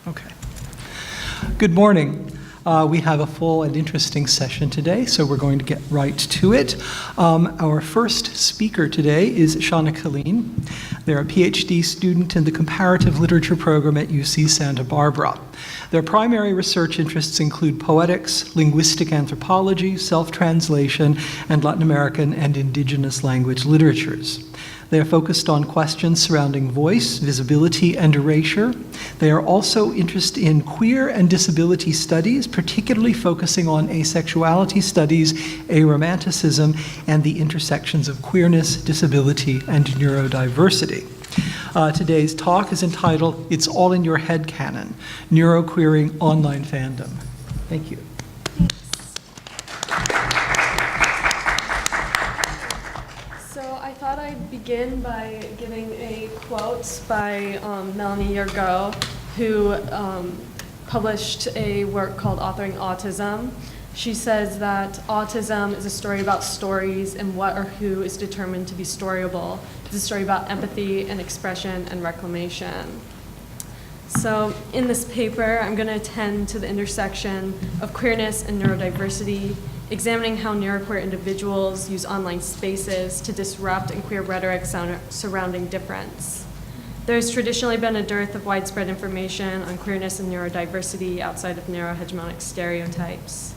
Okay. Good morning. We have a full and interesting session today, so we're going to get right to it. Our first speaker today is Shauna Killeen. They're a PhD student in the Comparative Literature program at UC Santa Barbara. Their primary research interests include poetics, linguistic anthropology, self-translation, and Latin American and indigenous language literatures. They are focused on questions surrounding voice, visibility, and erasure. They are also interested in queer and disability studies, particularly focusing on asexuality studies, aromanticism, and the intersections of queerness, disability, and neurodiversity. Today's talk is entitled, "It's All in Your Head Canon, Neuroqueering Online Fandom." Thank you. I thought I'd begin by giving a quote by Melanie Yergeau, who published a work called Authoring Autism. She says that autism is a story about stories, and what or who is determined to be storyable. It's a story about empathy and expression and reclamation. So in this paper, I'm going to attend to the intersection of queerness and neurodiversity, examining how neuroqueer individuals use online spaces to disrupt and queer rhetoric surrounding difference. There has traditionally been a dearth of widespread information on queerness and neurodiversity outside of narrow hegemonic stereotypes.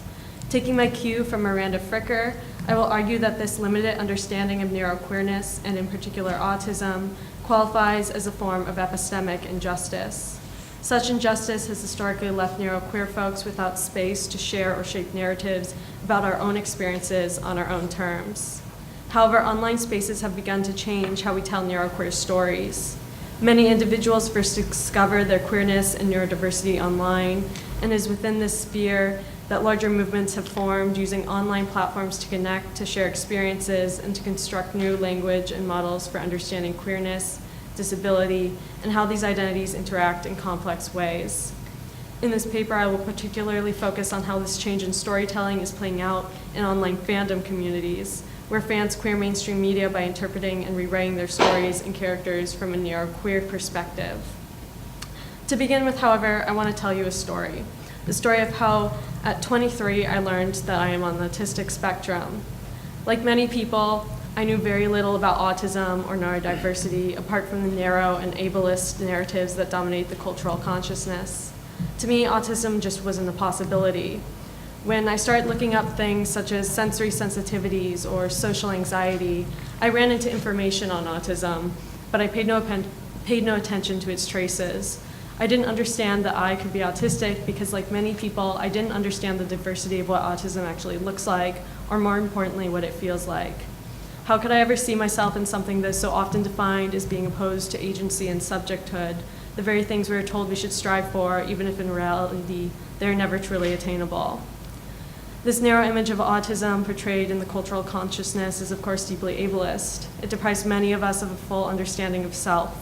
Taking my cue from Miranda Fricker, I will argue that this limited understanding of neuroqueerness, and in particular autism, qualifies as a form of epistemic injustice. Such injustice has historically left neuroqueer folks without space to share or shape narratives about our own experiences on our own terms. However, online spaces have begun to change how we tell neuroqueer stories. Many individuals first discover their queerness and neurodiversity online, and it is within this sphere that larger movements have formed using online platforms to connect, to share experiences, and to construct new language and models for understanding queerness, disability, and how these identities interact in complex ways. In this paper, I will particularly focus on how this change in storytelling is playing out in online fandom communities, where fans queer mainstream media by interpreting and rewriting their stories and characters from a neuroqueer perspective. To begin with, however, I want to tell you a story. The story of how, at 23, I learned that I am on the autistic spectrum. Like many people, I knew very little about autism or neurodiversity apart from the narrow and ableist narratives that dominate the cultural consciousness. To me, autism just wasn't a possibility. When I started looking up things such as sensory sensitivities or social anxiety, I ran into information on autism, but I paid no attention to its traces. I didn't understand that I could be autistic because, like many people, I didn't understand the diversity of what autism actually looks like, or more importantly, what it feels like. How could I ever see myself in something that is so often defined as being opposed to agency and subjecthood, the very things we are told we should strive for, even if in reality they are never truly attainable? This narrow image of autism portrayed in the cultural consciousness is, of course, deeply ableist. It deprives many of us of a full understanding of self.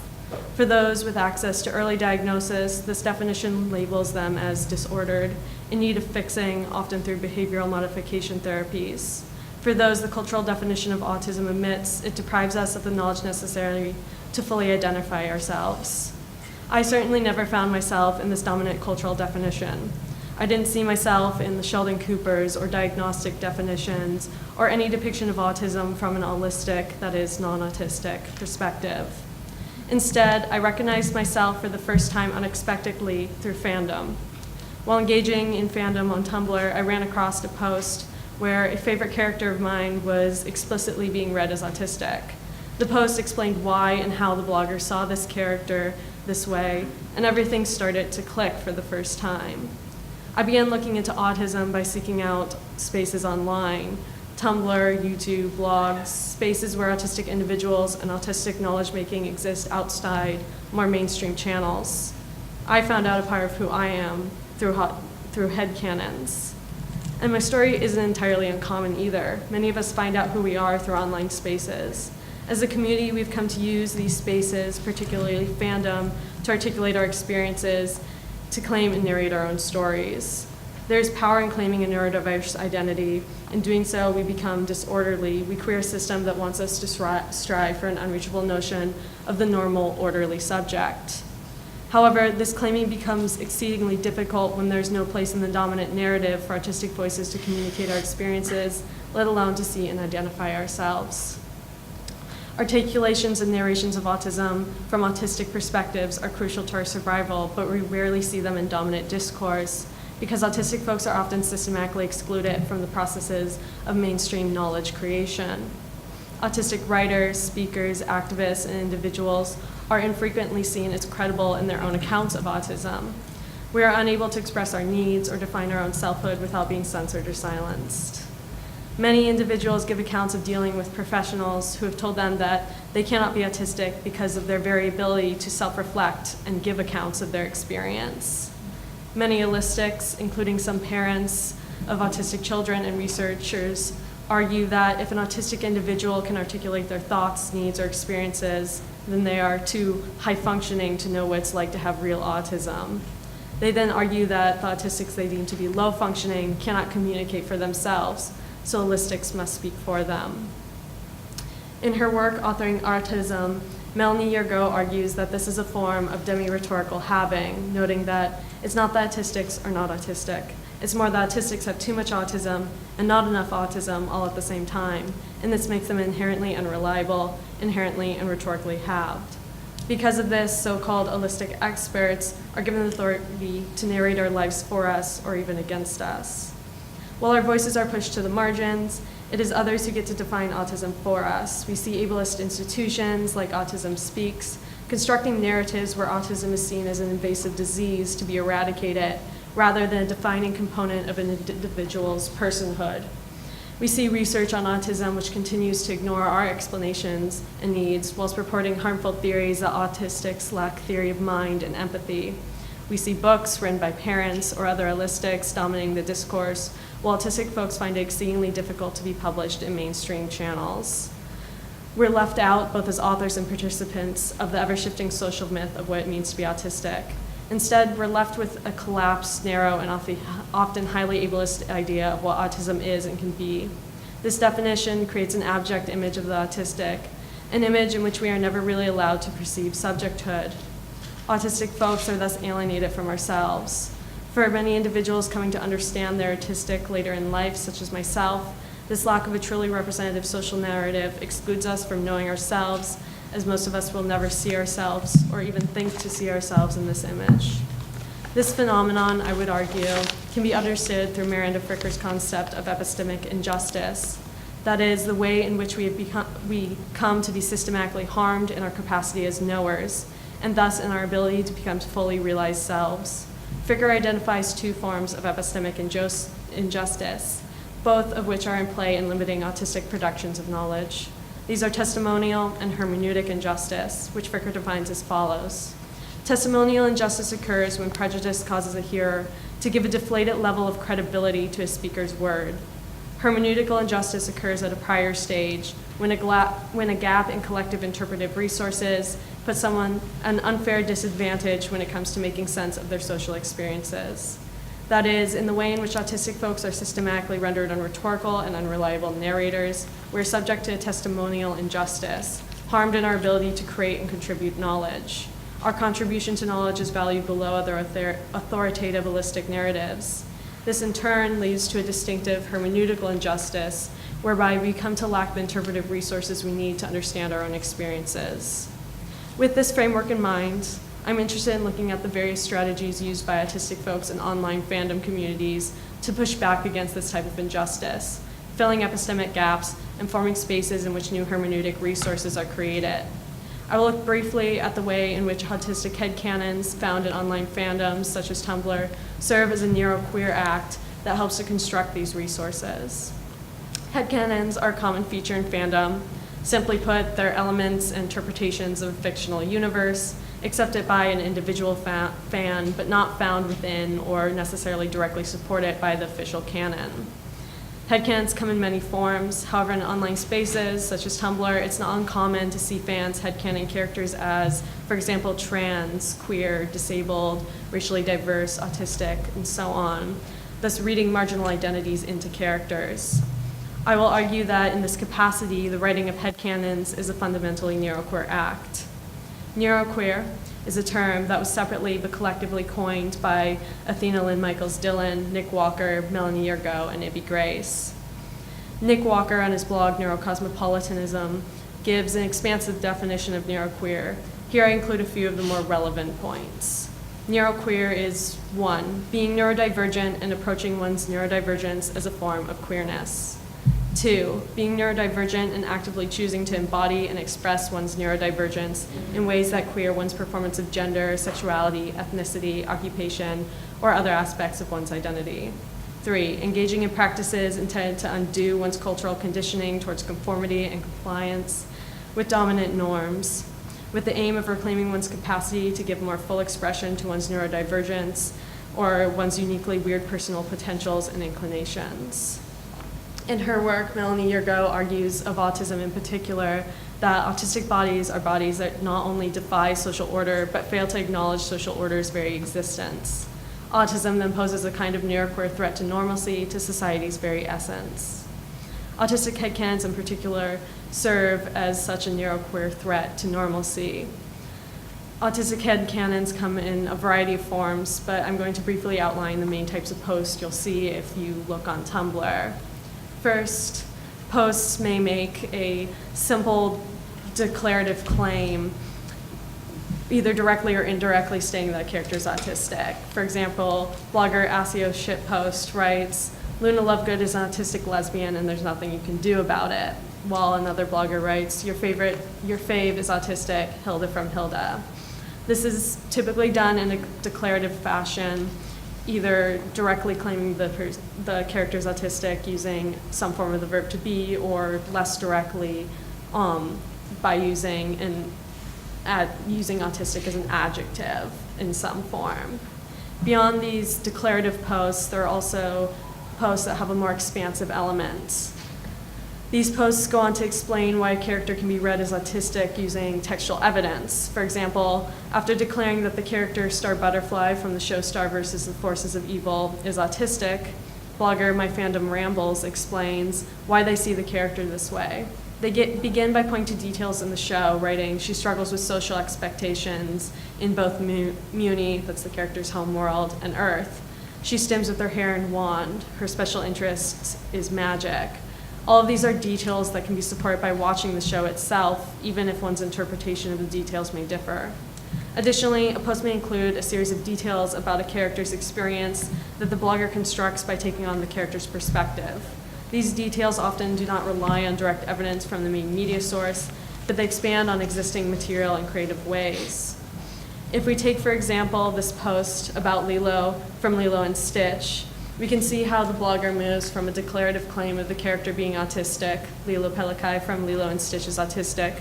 For those with access to early diagnosis, this definition labels them as disordered, in need of fixing, often through behavioral modification therapies. For those the cultural definition of autism omits, it deprives us of the knowledge necessary to fully identify ourselves. I certainly never found myself in this dominant cultural definition. I didn't see myself in the Sheldon Coopers or diagnostic definitions or any depiction of autism from an holistic, that is, non-autistic perspective. Instead, I recognized myself for the first time unexpectedly through fandom. While engaging in fandom on Tumblr, I ran across a post where a favorite character of mine was explicitly being read as autistic. The post explained why and how the blogger saw this character this way, and everything started to click for the first time. I began looking into autism by seeking out spaces online, Tumblr, YouTube, blogs, spaces where autistic individuals and autistic knowledge-making exist outside more mainstream channels. I found out a part of who I am through headcanons. And my story isn't entirely uncommon either. Many of us find out who we are through online spaces. As a community, we've come to use these spaces, particularly fandom, to articulate our experiences, to claim and narrate our own stories. There's power in claiming a neurodiverse identity. In doing so, we become disorderly. We queer a system that wants us to strive for an unreachable notion of the normal, orderly subject. However, this claiming becomes exceedingly difficult when there's no place in the dominant narrative for autistic voices to communicate our experiences, let alone to see and identify ourselves. Articulations and narrations of autism from autistic perspectives are crucial to our survival, but we rarely see them in dominant discourse because autistic folks are often systematically excluded from the processes of mainstream knowledge creation. Autistic writers, speakers, activists, and individuals are infrequently seen as credible in their own accounts of autism. We are unable to express our needs or define our own selfhood without being censored or silenced. Many individuals give accounts of dealing with professionals who have told them that they cannot be autistic because of their very ability to self-reflect and give accounts of their experience. Many holistics, including some parents of autistic children and researchers, argue that if an autistic individual can articulate their thoughts, needs, or experiences, then they are too high-functioning to know what it's like to have real autism. They then argue that the autistics they deem to be low-functioning cannot communicate for themselves, so holistics must speak for them. In her work authoring Autism, Melanie Yergo argues that this is a form of demi-rhetorical having, noting that it's not that autistics are not autistic. It's more that autistics have too much autism and not enough autism all at the same time, and this makes them inherently unreliable, inherently and rhetorically halved. Because of this, so-called holistic experts are given authority to narrate our lives for us or even against us. While our voices are pushed to the margins, it is others who get to define autism for us. We see ableist institutions like Autism Speaks constructing narratives where autism is seen as an invasive disease to be eradicated rather than a defining component of an individual's personhood. We see research on autism which continues to ignore our explanations and needs whilst purporting harmful theories that autistics lack theory of mind and empathy. We see books written by parents or other holistics dominating the discourse, while autistic folks find it exceedingly difficult to be published in mainstream channels. We're left out, both as authors and participants, of the ever-shifting social myth of what it means to be autistic. Instead, we're left with a collapsed, narrow, and often highly ableist idea of what autism is and can be. This definition creates an abject image of the autistic, an image in which we are never really allowed to perceive subjecthood. Autistic folks are thus alienated from ourselves. For many individuals coming to understand they're autistic later in life, such as myself, this lack of a truly representative social narrative excludes us from knowing ourselves, as most of us will never see ourselves or even think to see ourselves in this image. This phenomenon, I would argue, can be understood through Miranda Fricker's concept of epistemic injustice. That is, the way in which we come to be systematically harmed in our capacity as knowers, and thus in our ability to become fully realized selves. Fricker identifies two forms of epistemic injustice, both of which are in play in limiting autistic productions of knowledge. These are testimonial and hermeneutic injustice, which Fricker defines as follows. Testimonial injustice occurs when prejudice causes a hearer to give a deflated level of credibility to a speaker's word. Hermeneutical injustice occurs at a prior stage when a gap in collective interpretive resources puts someone at an unfair disadvantage when it comes to making sense of their social experiences. That is, in the way in which autistic folks are systematically rendered unrhetorical and unreliable narrators, we're subject to a testimonial injustice, harmed in our ability to create and contribute knowledge. Our contribution to knowledge is valued below other authoritative holistic narratives. This in turn leads to a distinctive hermeneutical injustice, whereby we come to lack the interpretive resources we need to understand our own experiences. With this framework in mind, I'm interested in looking at the various strategies used by autistic folks in online fandom communities to push back against this type of injustice, filling epistemic gaps and forming spaces in which new hermeneutic resources are created. I will look briefly at the way in which autistic headcanons found in online fandoms, such as Tumblr, serve as a neo-queer act that helps to construct these resources. Headcanons are a common feature in fandom. Simply put, they're elements and interpretations of a fictional universe, accepted by an individual fan, but not found within or necessarily directly supported by the official canon. Headcanons come in many forms. However, in online spaces, such as Tumblr, it's not uncommon to see fans headcanon characters as, for example, trans, queer, disabled, racially diverse, autistic, and so on, thus reading marginal identities into characters. I will argue that in this capacity, the writing of headcanons is a fundamentally neuroqueer act. Neuroqueer, is a term that was separately but collectively coined by Athena Lynn Michaels Dillon, Nick Walker, Melanie Yergo, and Ibby Grace. Nick Walker, on his blog Neurocosmopolitanism, gives an expansive definition of neuroqueer. Here I include a few of the more relevant points. Neuroqueer is 1, being neurodivergent and approaching one's neurodivergence as a form of queerness. 2, being neurodivergent and actively choosing to embody and express one's neurodivergence in ways that queer one's performance of gender, sexuality, ethnicity, occupation, or other aspects of one's identity. 3, engaging in practices intended to undo one's cultural conditioning towards conformity and compliance with dominant norms, with the aim of reclaiming one's capacity to give more full expression to one's neurodivergence or one's uniquely weird personal potentials and inclinations. In her work, Melanie Yergo argues of autism in particular that autistic bodies are bodies that not only defy social order, but fail to acknowledge social order's very existence. Autism then poses a kind of neuroqueer threat to normalcy, to society's very essence. Autistic headcanons in particular serve as such a neuroqueer threat to normalcy. Autistic headcanons come in a variety of forms, but I'm going to briefly outline the main types of posts you'll see if you look on Tumblr. First, posts may make a simple declarative claim, either directly or indirectly stating that a character is autistic. For example, blogger Asio Shitpost writes, "Luna Lovegood is an autistic lesbian and there's nothing you can do about it." While another blogger writes, your fave is autistic, Hilda from Hilda." This is typically done in a declarative fashion, either directly claiming the character is autistic using some form of the verb to be, or less directly by using autistic as an adjective in some form. Beyond these declarative posts, there are also posts that have a more expansive element. These posts go on to explain why a character can be read as autistic using textual evidence. For example, after declaring that the character Star Butterfly from the show Star vs. the Forces of Evil is autistic, blogger My Fandom Rambles explains why they see the character this way. They begin by pointing to details in the show, writing, "She struggles with social expectations in both Muni," that's the character's home world, and Earth. "She stims with her hair and wand. Her special interest is magic." All of these are details that can be supported by watching the show itself, even if one's interpretation of the details may differ. Additionally, a post may include a series of details about a character's experience that the blogger constructs by taking on the character's perspective. These details often do not rely on direct evidence from the main media source, but they expand on existing material in creative ways. If we take, for example, this post about Lilo from Lilo and Stitch, we can see how the blogger moves from a declarative claim of the character being autistic, Lilo Pelikai from Lilo and Stitch is autistic,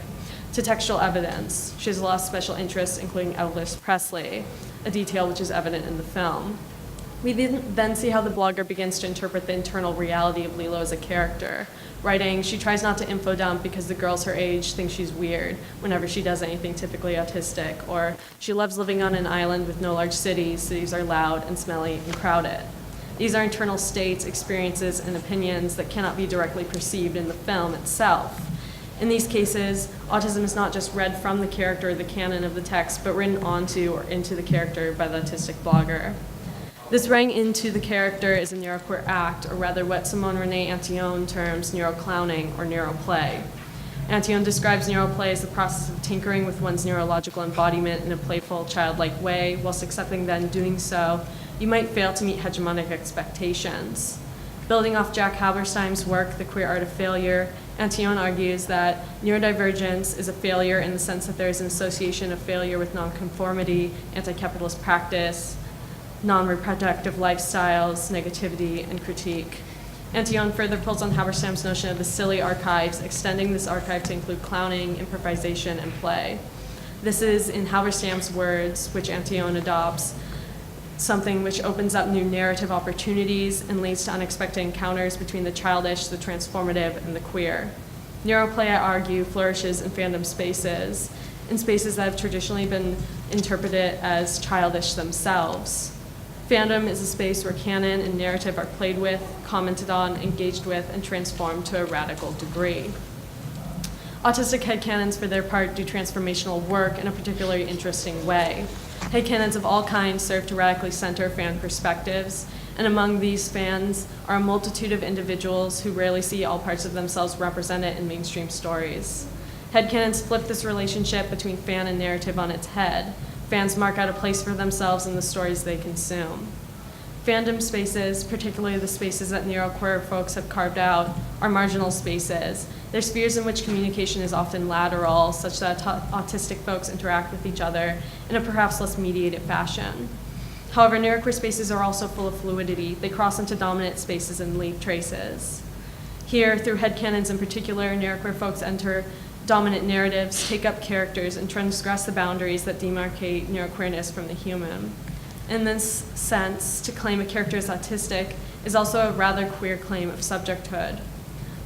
to textual evidence. She has a lot of special interests, including Elvis Presley, a detail which is evident in the film. We then see how the blogger begins to interpret the internal reality of Lilo as a character, writing, "She tries not to info dump because the girls her age think she's weird whenever she does anything typically autistic," or "She loves living on an island with no large cities. Cities are loud and smelly and crowded." These are internal states, experiences, and opinions that cannot be directly perceived in the film itself. In these cases, autism is not just read from the character or the canon of the text, but written onto or into the character by the autistic blogger. This writing into the character is a neuroqueer act, or rather what Simone Renee Antillon terms neuroclowning or neuroplay. Antillon describes neuroplay as the process of tinkering with one's neurological embodiment in a playful, childlike way, whilst accepting that in doing so, you might fail to meet hegemonic expectations. Building off Jack Halberstam's work, The Queer Art of Failure, Antillon argues that neurodivergence is a failure in the sense that there is an association of failure with nonconformity, anti-capitalist practice, non-reproductive lifestyles, negativity, and critique. Antillon further pulls on Halberstam's notion of the silly archives, extending this archive to include clowning, improvisation, and play. This is, in Halberstam's words, which Antillon adopts, something which opens up new narrative opportunities and leads to unexpected encounters between the childish, the transformative, and the queer. Neuroplay, I argue, flourishes in fandom spaces, in spaces that have traditionally been interpreted as childish themselves. Fandom is a space where canon and narrative are played with, commented on, engaged with, and transformed to a radical degree. Autistic headcanons, for their part, do transformational work in a particularly interesting way. Headcanons of all kinds serve to radically center fan perspectives, and among these fans are a multitude of individuals who rarely see all parts of themselves represented in mainstream stories. Headcanons flip this relationship between fan and narrative on its head. Fans mark out a place for themselves in the stories they consume. Fandom spaces, particularly the spaces that neuroqueer folks have carved out, are marginal spaces. They're spheres in which communication is often lateral, such that autistic folks interact with each other in a perhaps less mediated fashion. However, neuroqueer spaces are also full of fluidity. They cross into dominant spaces and leave traces. Here, through headcanons in particular, neuroqueer folks enter dominant narratives, take up characters, and transgress the boundaries that demarcate neuroqueerness from the human. In this sense, to claim a character as autistic is also a rather queer claim of subjecthood.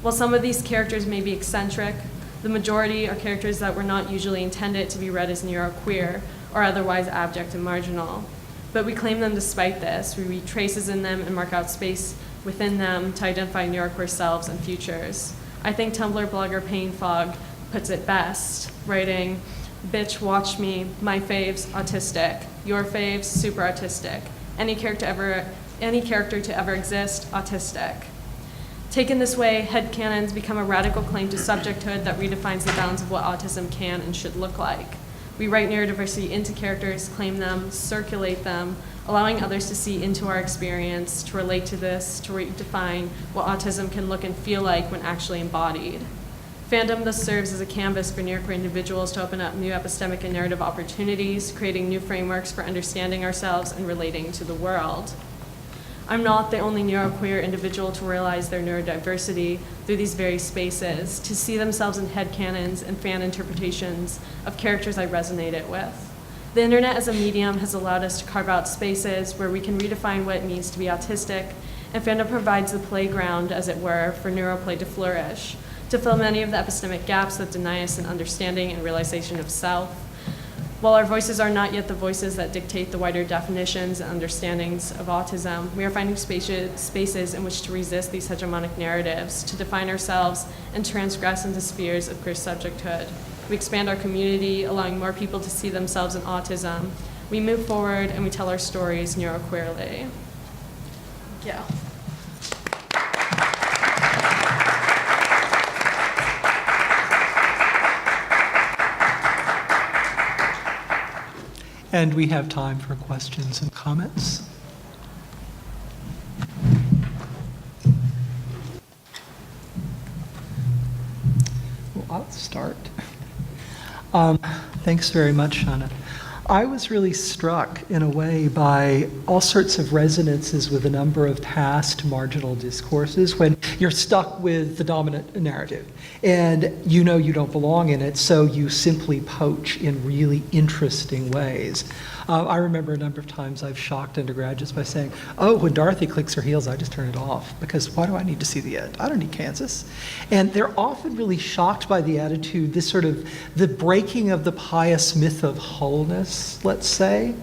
While some of these characters may be eccentric, the majority are characters that were not usually intended to be read as neuroqueer or otherwise abject and marginal. But we claim them despite this. We read traces in them and mark out space within them to identify neuroqueer selves and futures. I think Tumblr blogger Payne Fogg puts it best, writing, "Bitch, watch me, my faves, autistic. Your faves, super autistic. Any character to ever exist, autistic." Taken this way, headcanons become a radical claim to subjecthood that redefines the bounds of what autism can and should look like. We write neurodiversity into characters, claim them, circulate them, allowing others to see into our experience, to relate to this, to redefine what autism can look and feel like when actually embodied. Fandom thus serves as a canvas for neuroqueer individuals to open up new epistemic and narrative opportunities, creating new frameworks for understanding ourselves and relating to the world. I'm not the only neuroqueer individual to realize their neurodiversity through these very spaces, to see themselves in headcanons and fan interpretations of characters I resonated with. The internet as a medium has allowed us to carve out spaces where we can redefine what it means to be autistic, and fandom provides the playground, as it were, for neuroplay to flourish, to fill many of the epistemic gaps that deny us an understanding and realization of self. While our voices are not yet the voices that dictate the wider definitions and understandings of autism, we are finding spaces in which to resist these hegemonic narratives, to define ourselves and transgress into spheres of queer subjecthood. We expand our community, allowing more people to see themselves in autism. We move forward and we tell our stories neuroqueerly. Yeah. And we have time for questions and comments. Well, I'll start. Thanks very much, Shauna. I was really struck in a way by all sorts of resonances with a number of past marginal discourses when you're stuck with the dominant narrative and you know you don't belong in it, so you simply poach in really interesting ways. I remember a number of times I've shocked undergraduates by saying, "Oh, when Dorothy clicks her heels, I just turn it off, because why do I need to see the end? I don't need Kansas." And they're often really shocked by the attitude, this sort of the breaking of the pious myth of wholeness, let's say,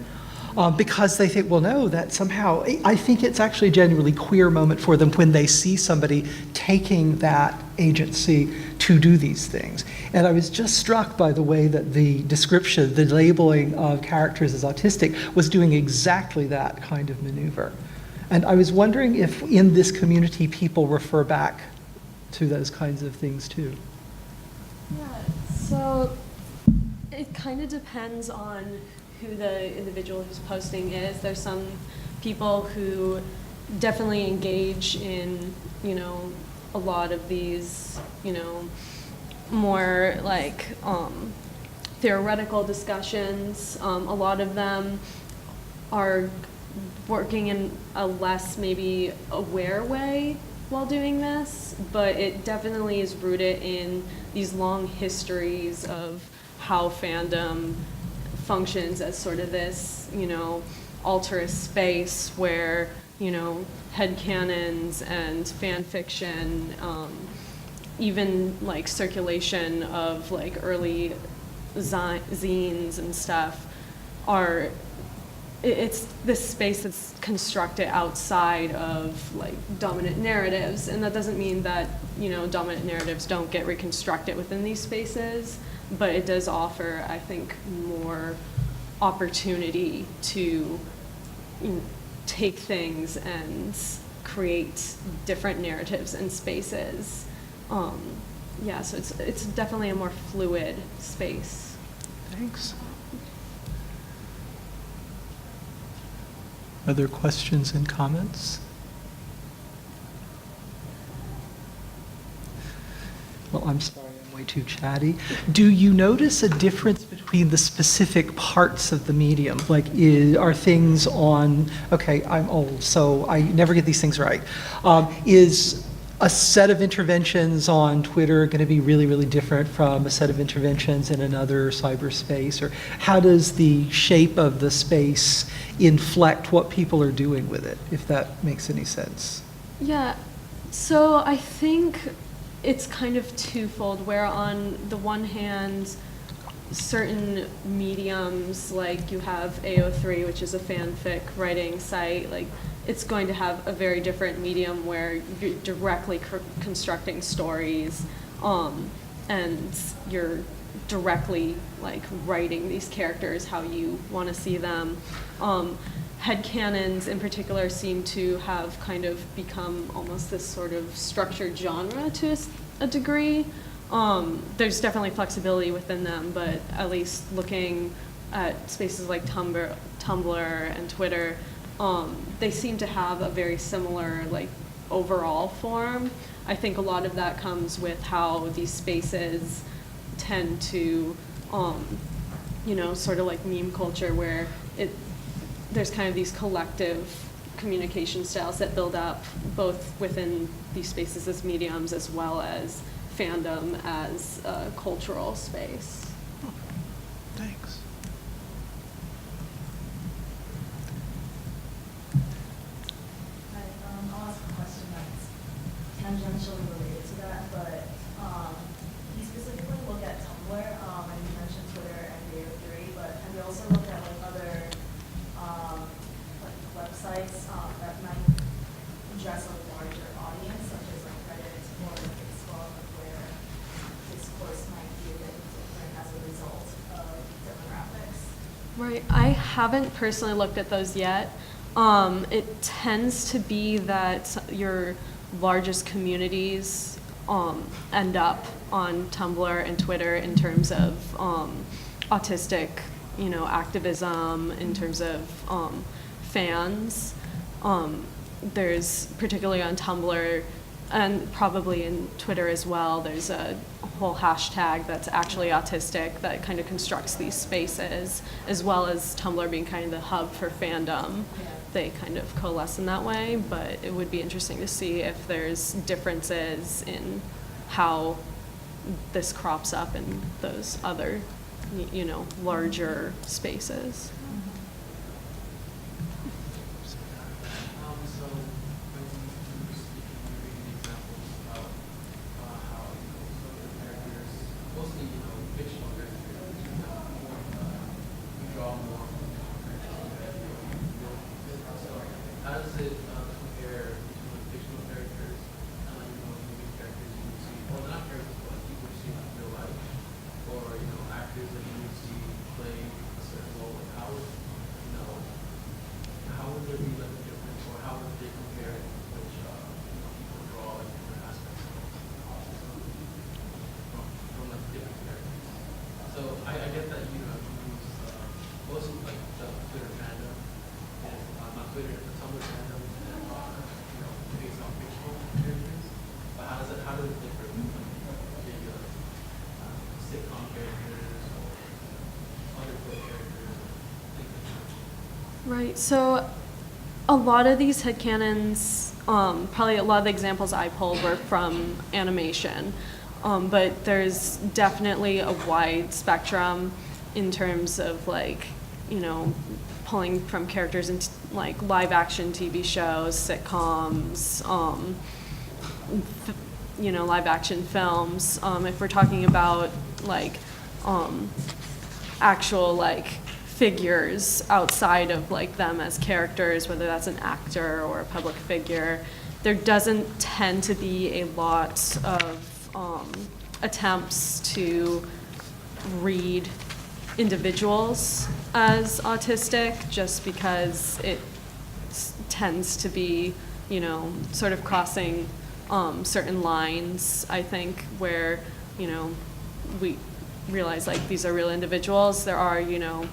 because they think, well, no, that somehow, I think it's actually a genuinely queer moment for them when they see somebody taking that agency to do these things. And I was just struck by the way that the description, the labeling of characters as autistic was doing exactly that kind of maneuver. And I was wondering if in this community people refer back to those kinds of things too. Yeah, so it kind of depends on who the individual who's posting is. There's some people who definitely engage in, a lot of these, more like theoretical discussions. A lot of them are working in a less maybe aware way while doing this, but it definitely is rooted in these long histories of how fandom functions as sort of this, altruist space where, headcanons and fan fiction, even like circulation of like early zines and stuff are it's this space that's constructed outside of like dominant narratives, and that doesn't mean that, you know, dominant narratives don't get reconstructed within these spaces, but it does offer, I think, more opportunity to, you know, take things and create different narratives and spaces. Yeah, so it's definitely a more fluid space. Thanks. Other questions and comments? Well, I'm sorry, I'm way too chatty. Do you notice a difference between the specific parts of the medium? Like, are things on, okay, I'm old, so I never get these things right. Is a set of interventions on Twitter going to be really, really different from a set of interventions in another cyberspace? Or how does the shape of the space inflect what people are doing with it, if that makes any sense? Yeah, so I think it's kind of twofold, where on the one hand, certain mediums, like you have AO3, which is a fanfic writing site, like it's going to have a very different medium where you're directly constructing stories, and you're directly like writing these characters how you want to see them. Headcanons in particular seem to have kind of become almost this sort of structured genre to a degree. There's definitely flexibility within them, but at least looking at spaces like Tumblr and Twitter, they seem to have a very similar like overall form. I think a lot of that comes with how these spaces tend to, you know, sort of like meme culture, where there's kind of these collective communication styles that build up both within these spaces as mediums as well as fandom as a cultural space. Thanks. I'll ask a question that's tangentially related to that, but you specifically look at Tumblr, and you mentioned Twitter and AO3, but have you also looked at like other like websites that might address a larger audience, such as like Reddit or Facebook, where discourse might be a bit different as a result of demographics? Right, I haven't personally looked at those yet. It tends to be that your largest communities end up on Tumblr and Twitter in terms of autistic, you know, activism, in terms of fans. There's particularly on Tumblr and probably in Twitter as well, there's a whole hashtag that's actually autistic that kind of constructs these spaces, as well as Tumblr being kind of the hub for fandom. They kind of coalesce in that way, but it would be interesting to see if there's differences in how this crops up in those other, you know, larger spaces. So when you speak, you're giving examples about how, you know, some of the characters, mostly, you know, fictional characters, you draw more from the characters. So how does it compare between fictional characters and, like, you know, movie characters you would see, well, not characters, but like people you see in real life, or, you know, actors that you would see play a certain role? Like, how would, you know, how would there be like a difference, or how would they compare in which, you know, people draw like different aspects of autism from like different characters? So I get that, you know, you use mostly like the Twitter fandom and not Twitter, the Tumblr fandom, and you know, based on fictional characters. But how does it differ from like maybe like sitcom characters or other book characters, things like that? Right, so a lot of these headcanons, probably a lot of the examples I pulled were from animation, but there's definitely a wide spectrum in terms of like, you know, pulling from characters in like live action TV shows, sitcoms, you know, live action films. If we're talking about like actual like figures outside of like them as characters, whether that's an actor or a public figure. There doesn't tend to be a lot of attempts to read individuals as autistic, just because it tends to be, you know, sort of crossing certain lines, I think, where, you know, we realize like these are real individuals. There are, you know,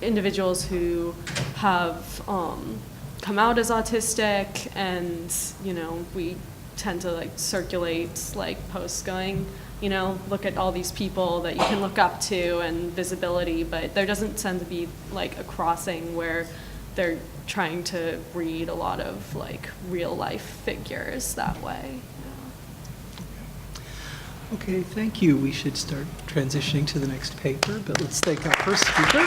individuals who have come out as autistic, and, you know, we tend to like circulate like posts going, you know, look at all these people that you can look up to and visibility, but there doesn't tend to be like a crossing where they're trying to read a lot of like real life figures that way. Okay, thank you. We should start transitioning to the next paper, but let's thank our first speaker.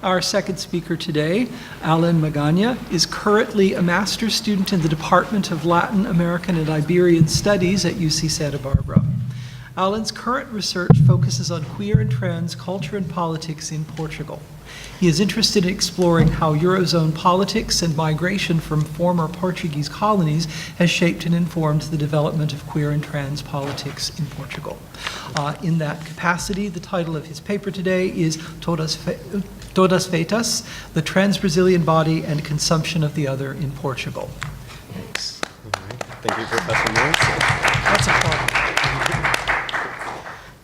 Our second speaker today, Alan Magana, is currently a master's student in the Department of Latin American and Iberian Studies at UC Santa Barbara. Alan's current research focuses on queer and trans culture and politics in Portugal. He is interested in exploring how Eurozone politics and migration from former Portuguese colonies has shaped and informed the development of queer and trans politics in Portugal. In that capacity, the title of his paper today is Todas Feitas, the Trans-Brazilian Body and Consumption of the Other in Portugal. Thanks. All right. Thank you, Professor Morris. Lots of fun.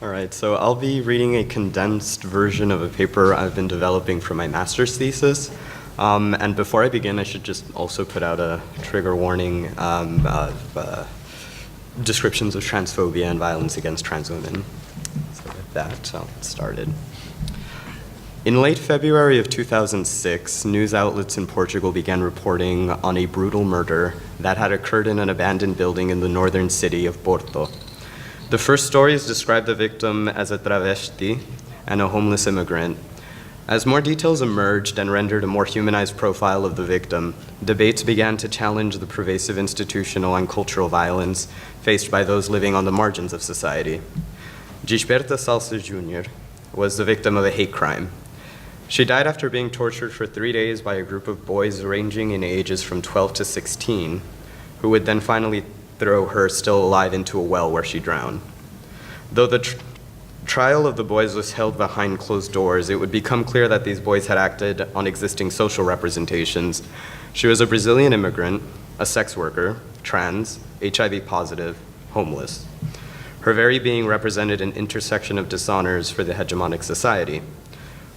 All right, so I'll be reading a condensed version of a paper I've been developing for my master's thesis. And before I begin, I should just also put out a trigger warning of descriptions of transphobia and violence against trans women. So with that, I'll get started. In late February of 2006, news outlets in Portugal began reporting on a brutal murder that had occurred in an abandoned building in the northern city of Porto. The first stories described the victim as a travesti and a homeless immigrant. As more details emerged and rendered a more humanized profile of the victim, debates began to challenge the pervasive institutional and cultural violence faced by those living on the margins of society. Gisberta Salsa Jr. was the victim of a hate crime. She died after being tortured for 3 days by a group of boys ranging in ages from 12 to 16, who would then finally throw her still alive into a well where she drowned. Though the trial of the boys was held behind closed doors, it would become clear that these boys had acted on existing social representations. She was a Brazilian immigrant, a sex worker, trans, HIV positive, homeless. Her very being represented an intersection of dishonors for the hegemonic society.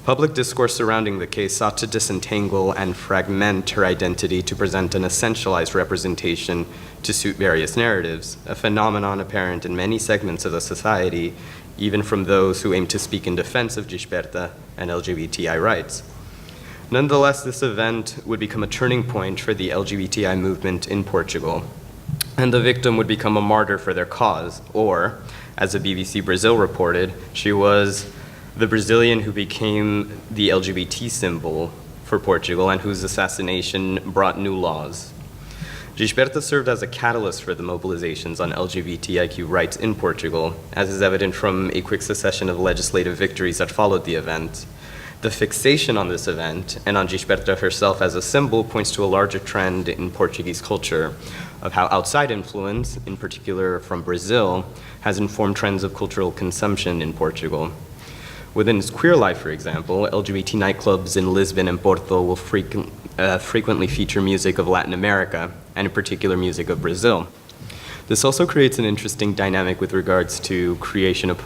Public discourse surrounding the case sought to disentangle and fragment her identity to present an essentialized representation to suit various narratives, a phenomenon apparent in many segments of the society, even from those who aim to speak in defense of Gisberta and LGBTI rights. Nonetheless, this event would become a turning point for the LGBTI movement in Portugal, and the victim would become a martyr for their cause, or, as the BBC Brazil reported, she was the Brazilian who became the LGBT symbol for Portugal and whose assassination brought new laws. Gisberta served as a catalyst for the mobilizations on LGBTIQ rights in Portugal, as is evident from a quick succession of legislative victories that followed the event. The fixation on this event, and on Gisberta herself as a symbol, points to a larger trend in Portuguese culture of how outside influence, in particular from Brazil, has informed trends of cultural consumption in Portugal. Within its queer life, for example, LGBT nightclubs in Lisbon and Porto will frequently feature music of Latin America, and in particular music of Brazil. This also creates an interesting dynamic with regards to creation of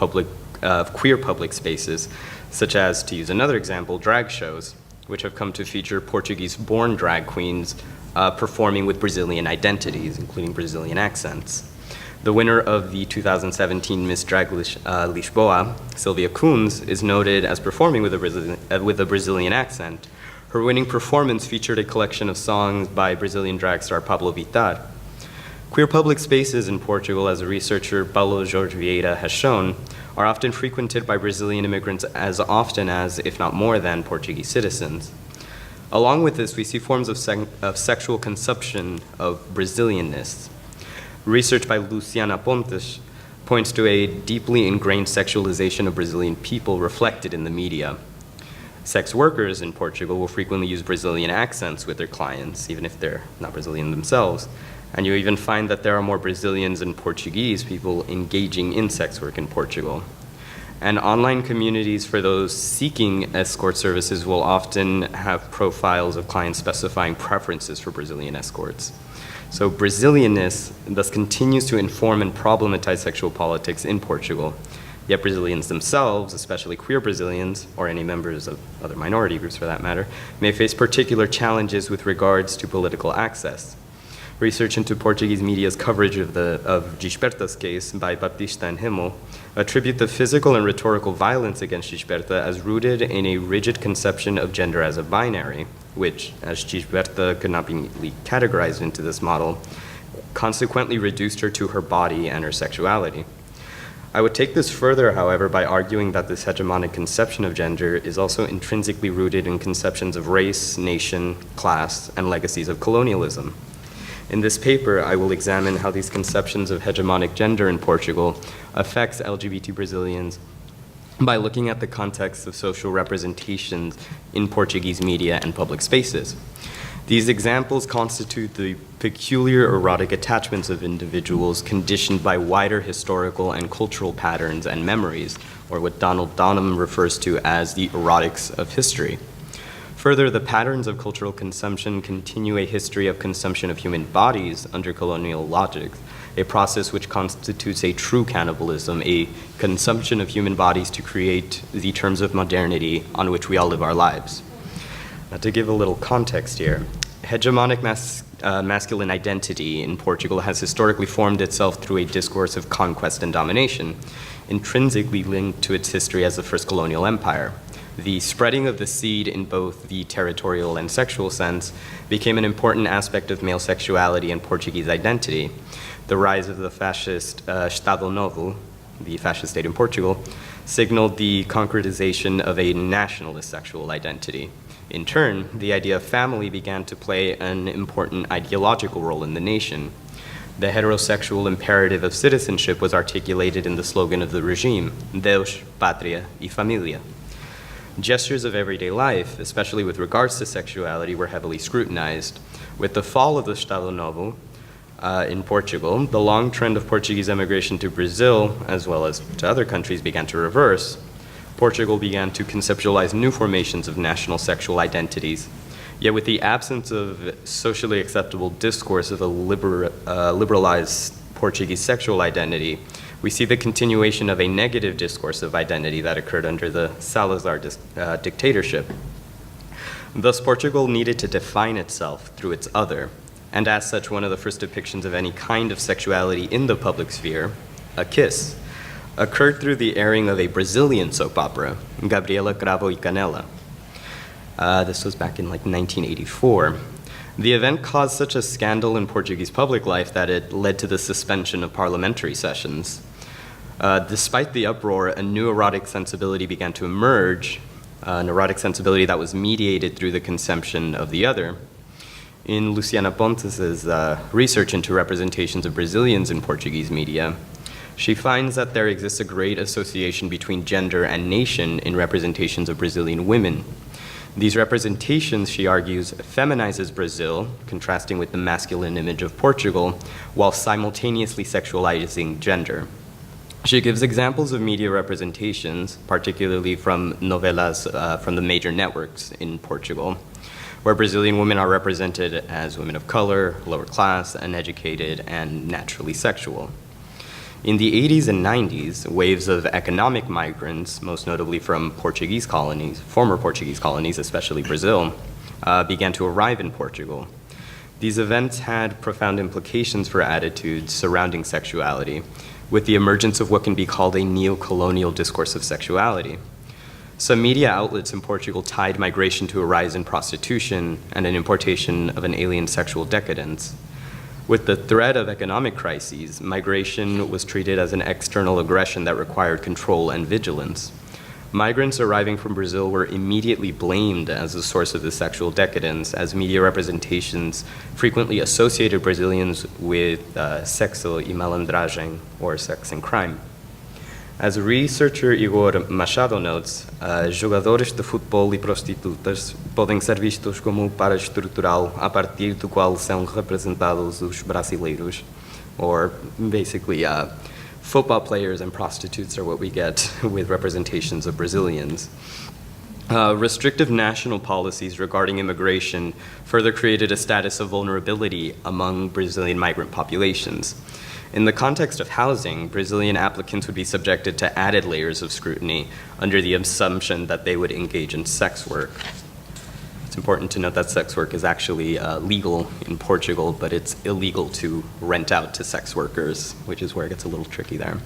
queer public spaces, such as, to use another example, drag shows, which have come to feature Portuguese-born drag queens performing with Brazilian identities, including Brazilian accents. The winner of the 2017 Miss Drag Lisboa, Sylvia Kunz, is noted as performing with a Brazilian accent. Her winning performance featured a collection of songs by Brazilian drag star Pablo Vittar. Queer public spaces in Portugal, as a researcher Paulo Jorge Vieira has shown, are often frequented by Brazilian immigrants as often as, if not more than, Portuguese citizens. Along with this, we see forms of sexual consumption of Brazilianness. Research by Luciana Pontes points to a deeply ingrained sexualization of Brazilian people reflected in the media. Sex workers in Portugal will frequently use Brazilian accents with their clients, even if they're not Brazilian themselves. And you even find that there are more Brazilians and Portuguese people engaging in sex work in Portugal. And online communities for those seeking escort services will often have profiles of clients specifying preferences for Brazilian escorts. So Brazilianness thus continues to inform and problematize sexual politics in Portugal. Yet Brazilians themselves, especially queer Brazilians, or any members of other minority groups for that matter, may face particular challenges with regards to political access. Research into Portuguese media's coverage of Gisberta's case by Baptista and Himmel attribute the physical and rhetorical violence against Gisberta as rooted in a rigid conception of gender as a binary, which, as Gisberta could not be neatly categorized into this model, consequently reduced her to her body and her sexuality. I would take this further, however, by arguing that this hegemonic conception of gender is also intrinsically rooted in conceptions of race, nation, class, and legacies of colonialism. In this paper, I will examine how these conceptions of hegemonic gender in Portugal affects LGBT Brazilians by looking at the context of social representations in Portuguese media and public spaces. These examples constitute the peculiar erotic attachments of individuals conditioned by wider historical and cultural patterns and memories, or what Donald Donham refers to as the erotics of history. Further, the patterns of cultural consumption continue a history of consumption of human bodies under colonial logic, a process which constitutes a true cannibalism, a consumption of human bodies to create the terms of modernity on which we all live our lives. Now, to give a little context here, hegemonic masculine identity in Portugal has historically formed itself through a discourse of conquest and domination, intrinsically linked to its history as the first colonial empire. The spreading of the seed in both the territorial and sexual sense became an important aspect of male sexuality and Portuguese identity. The rise of the fascist Estado Novo, the fascist state in Portugal, signaled the concretization of a nationalist sexual identity. In turn, the idea of family began to play an important ideological role in the nation. The heterosexual imperative of citizenship was articulated in the slogan of the regime, Deus, Pátria e Família. Gestures of everyday life, especially with regards to sexuality, were heavily scrutinized. With the fall of the Estado Novo in Portugal, the long trend of Portuguese emigration to Brazil, as well as to other countries, began to reverse. Portugal began to conceptualize new formations of national sexual identities. Yet with the absence of socially acceptable discourse of a liberalized Portuguese sexual identity, we see the continuation of a negative discourse of identity that occurred under the Salazar dictatorship. Thus, Portugal needed to define itself through its other, and as such, one of the first depictions of any kind of sexuality in the public sphere, a kiss, occurred through the airing of a Brazilian soap opera, Gabriela Cravo e Canela. This was back in like 1984. The event caused such a scandal in Portuguese public life that it led to the suspension of parliamentary sessions. Despite the uproar, a new erotic sensibility began to emerge, an erotic sensibility that was mediated through the consumption of the other. In Luciana Pontes' research into representations of Brazilians in Portuguese media, she finds that there exists a great association between gender and nation in representations of Brazilian women. These representations, she argues, feminizes Brazil, contrasting with the masculine image of Portugal, while simultaneously sexualizing gender. She gives examples of media representations, particularly from novelas from the major networks in Portugal, where Brazilian women are represented as women of color, lower class, uneducated, and naturally sexual. In the 80s and 90s, waves of economic migrants, most notably from Portuguese colonies, former Portuguese colonies, especially Brazil, began to arrive in Portugal. These events had profound implications for attitudes surrounding sexuality, with the emergence of what can be called a neo-colonial discourse of sexuality. Some media outlets in Portugal tied migration to a rise in prostitution and an importation of an alien sexual decadence. With the threat of economic crises, migration was treated as an external aggression that required control and vigilance. Migrants arriving from Brazil were immediately blamed as the source of the sexual decadence, as media representations frequently associated Brazilians with sexo y malandragem, or sex and crime. As researcher Igor Machado notes, jogadores de futebol e prostitutas podem ser vistos como um par estrutural a partir do qual são representados os brasileiros, or basically football players and prostitutes are what we get with representations of Brazilians. Restrictive national policies regarding immigration further created a status of vulnerability among Brazilian migrant populations. In the context of housing, Brazilian applicants would be subjected to added layers of scrutiny under the assumption that they would engage in sex work. It's important to note that sex work is actually legal in Portugal, but it's illegal to rent out to sex workers, which is where it gets a little tricky there.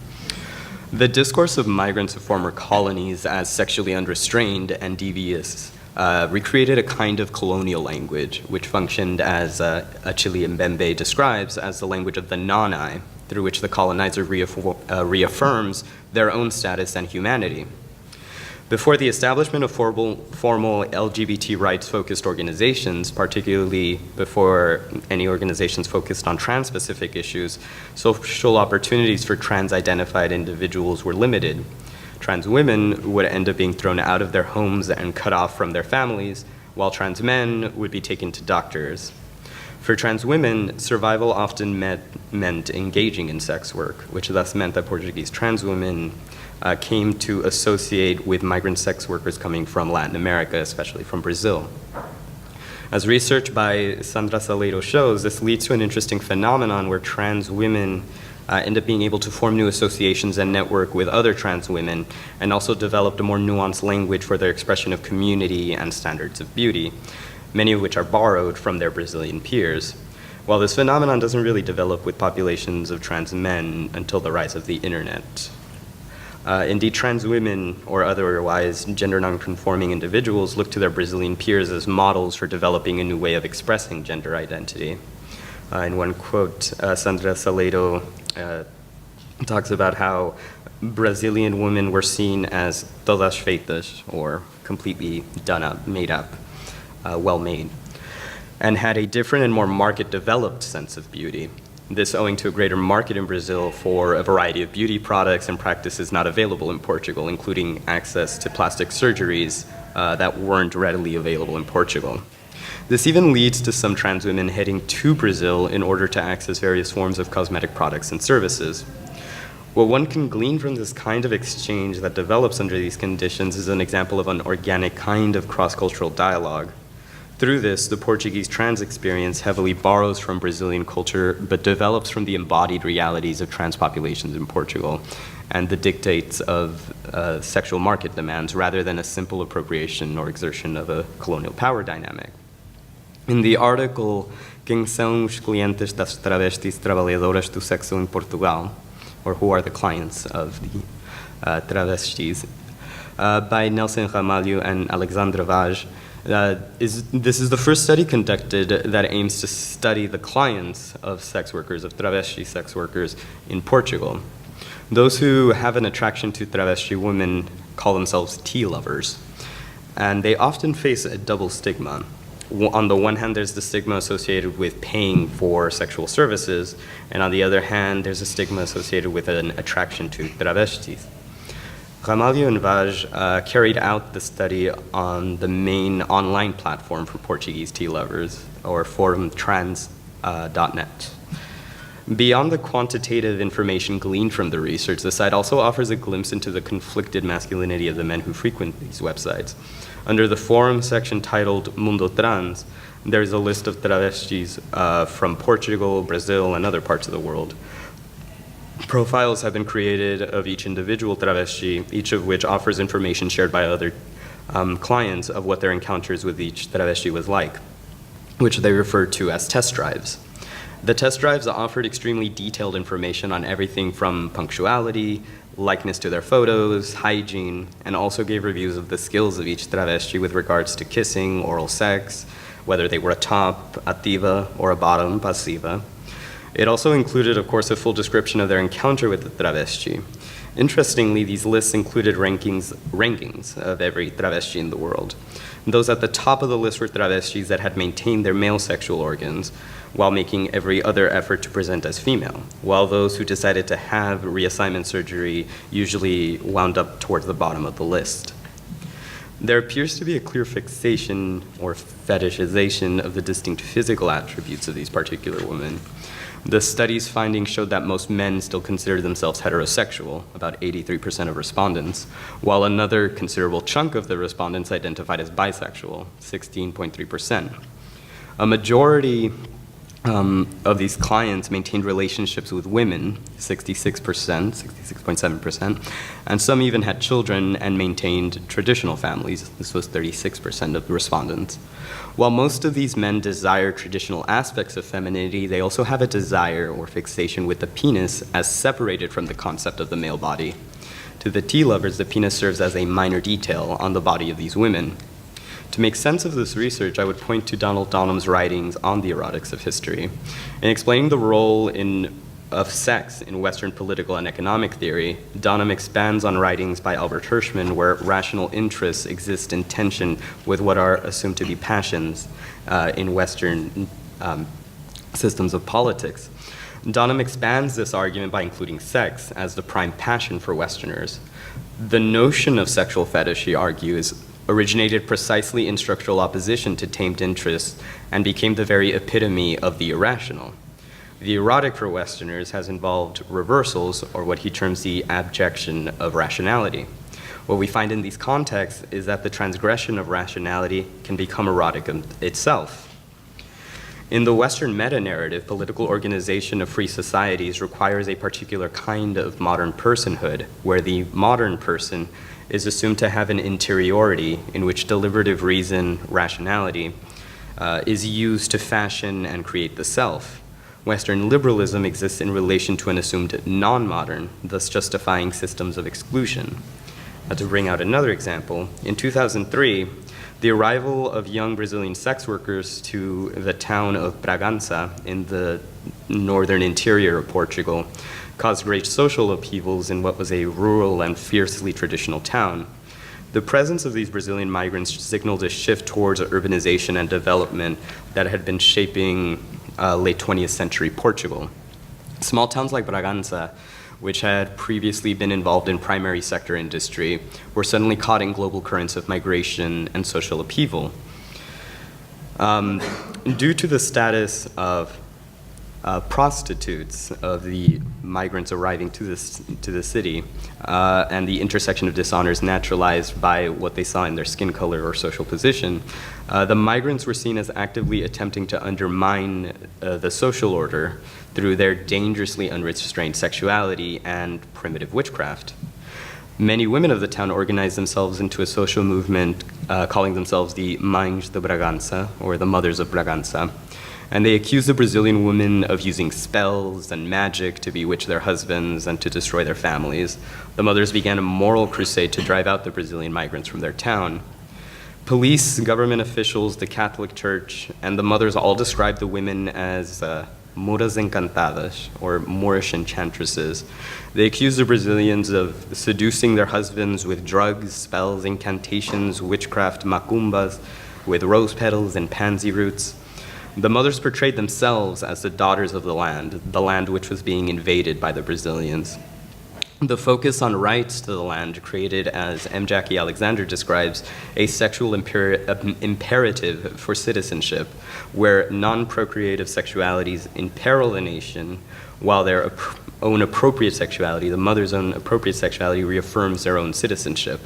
The discourse of migrants of former colonies as sexually unrestrained and devious recreated a kind of colonial language, which functioned as Achille Mbembe describes as the language of the non-I, through which the colonizer reaffirms their own status and humanity. Before the establishment of formal LGBT rights-focused organizations, particularly before any organizations focused on trans-specific issues, social opportunities for trans-identified individuals were limited. Trans women would end up being thrown out of their homes and cut off from their families, while trans men would be taken to doctors. For trans women, survival often meant engaging in sex work, which thus meant that Portuguese trans women came to associate with migrant sex workers coming from Latin America, especially from Brazil. As research by Sandra Saleiro shows, this leads to an interesting phenomenon where trans women end up being able to form new associations and network with other trans women, and also developed a more nuanced language for their expression of community and standards of beauty, many of which are borrowed from their Brazilian peers. While this phenomenon doesn't really develop with populations of trans men until the rise of the internet. Indeed, trans women, or otherwise gender non-conforming individuals, look to their Brazilian peers as models for developing a new way of expressing gender identity. In one quote, Sandra Saleiro talks about how Brazilian women were seen as todas feitas, or completely done up, made up, well-made, and had a different and more market-developed sense of beauty. This owing to a greater market in Brazil for a variety of beauty products and practices not available in Portugal, including access to plastic surgeries that weren't readily available in Portugal. This even leads to some trans women heading to Brazil in order to access various forms of cosmetic products and services. What one can glean from this kind of exchange that develops under these conditions is an example of an organic kind of cross-cultural dialogue. Through this, the Portuguese trans experience heavily borrows from Brazilian culture, but develops from the embodied realities of trans populations in Portugal and the dictates of sexual market demands, rather than a simple appropriation or exertion of a colonial power dynamic. In the article, Quem são os clientes das travestis trabalhadoras do sexo em Portugal, or Who are the clients of the travestis, by Nelson Ramalho and Alexandra Vaz, this is the first study conducted that aims to study the clients of sex workers, of travesti sex workers in Portugal. Those who have an attraction to travesti women call themselves tea lovers, and they often face a double stigma. On the one hand, there's the stigma associated with paying for sexual services, and on the other hand, there's a stigma associated with an attraction to travestis. Ramalho and Vaz carried out the study on the main online platform for Portuguese tea lovers, or forumtrans.net. Beyond the quantitative information gleaned from the research, the site also offers a glimpse into the conflicted masculinity of the men who frequent these websites. Under the forum section titled Mundo Trans, there is a list of travestis from Portugal, Brazil, and other parts of the world. Profiles have been created of each individual travesti, each of which offers information shared by other clients of what their encounters with each travesti was like, which they refer to as test drives. The test drives offered extremely detailed information on everything from punctuality, likeness to their photos, hygiene, and also gave reviews of the skills of each travesti with regards to kissing, oral sex, whether they were a top, ativa, or a bottom, passiva. It also included, of course, a full description of their encounter with the travesti. Interestingly, these lists included rankings of every travesti in the world. Those at the top of the list were travestis that had maintained their male sexual organs while making every other effort to present as female, while those who decided to have reassignment surgery usually wound up towards the bottom of the list. There appears to be a clear fixation or fetishization of the distinct physical attributes of these particular women. The study's findings showed that most men still consider themselves heterosexual, about 83% of respondents, while another considerable chunk of the respondents identified as bisexual, 16.3%. A majority of these clients maintained relationships with women, 66%, 66.7%, and some even had children and maintained traditional families. This was 36% of the respondents. While most of these men desire traditional aspects of femininity, they also have a desire or fixation with the penis as separated from the concept of the male body. To the tea lovers, the penis serves as a minor detail on the body of these women. To make sense of this research, I would point to Donald Donham's writings on the erotics of history. In explaining the role of sex in Western political and economic theory, Donham expands on writings by Albert Hirschman where rational interests exist in tension with what are assumed to be passions in Western systems of politics. Donham expands this argument by including sex as the prime passion for Westerners. The notion of sexual fetish, he argues, originated precisely in structural opposition to tamed interests and became the very epitome of the irrational. The erotic for Westerners has involved reversals, or what he terms the abjection of rationality. What we find in these contexts is that the transgression of rationality can become erotic itself. In the Western meta-narrative, political organization of free societies requires a particular kind of modern personhood, where the modern person is assumed to have an interiority in which deliberative reason, rationality, is used to fashion and create the self. Western liberalism exists in relation to an assumed non-modern, thus justifying systems of exclusion. To bring out another example, in 2003, the arrival of young Brazilian sex workers to the town of Bragança in the northern interior of Portugal caused great social upheavals in what was a rural and fiercely traditional town. The presence of these Brazilian migrants signaled a shift towards urbanization and development that had been shaping late 20th century Portugal. Small towns like Bragança, which had previously been involved in primary sector industry, were suddenly caught in global currents of migration and social upheaval. Due to the status of prostitutes of the migrants arriving to the city and the intersection of dishonors naturalized by what they saw in their skin color or social position, the migrants were seen as actively attempting to undermine the social order through their dangerously unrestrained sexuality and primitive witchcraft. Many women of the town organized themselves into a social movement calling themselves the Mães de Bragança, or the Mothers of Bragança, and they accused the Brazilian women of using spells and magic to bewitch their husbands and to destroy their families. The mothers began a moral crusade to drive out the Brazilian migrants from their town. Police, government officials, the Catholic Church, and the mothers all described the women as Moras encantadas, or Moorish enchantresses. They accused the Brazilians of seducing their husbands with drugs, spells, incantations, witchcraft, macumbas, with rose petals and pansy roots. The mothers portrayed themselves as the daughters of the land which was being invaded by the Brazilians. The focus on rights to the land created, as M. Jackie Alexander describes, a sexual imperative for citizenship, where non-procreative sexualities imperil a nation, while their own appropriate sexuality, the mother's own appropriate sexuality, reaffirms their own citizenship.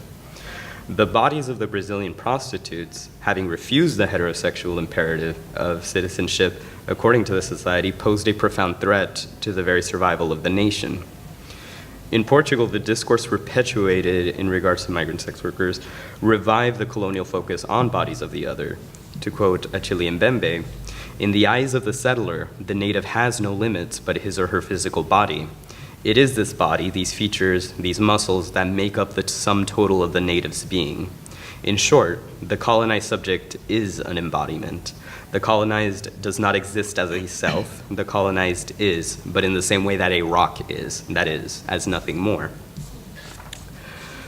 The bodies of the Brazilian prostitutes, having refused the heterosexual imperative of citizenship, according to the society, posed a profound threat to the very survival of the nation. In Portugal, the discourse perpetuated in regards to migrant sex workers revived the colonial focus on bodies of the other. To quote Achille Mbembe, "In the eyes of the settler, the native has no limits but his or her physical body. It is this body, these features, these muscles that make up the sum total of the native's being. In short, the colonized subject is an embodiment. The colonized does not exist as a self, the colonized is, but in the same way that a rock is, that is, as nothing more."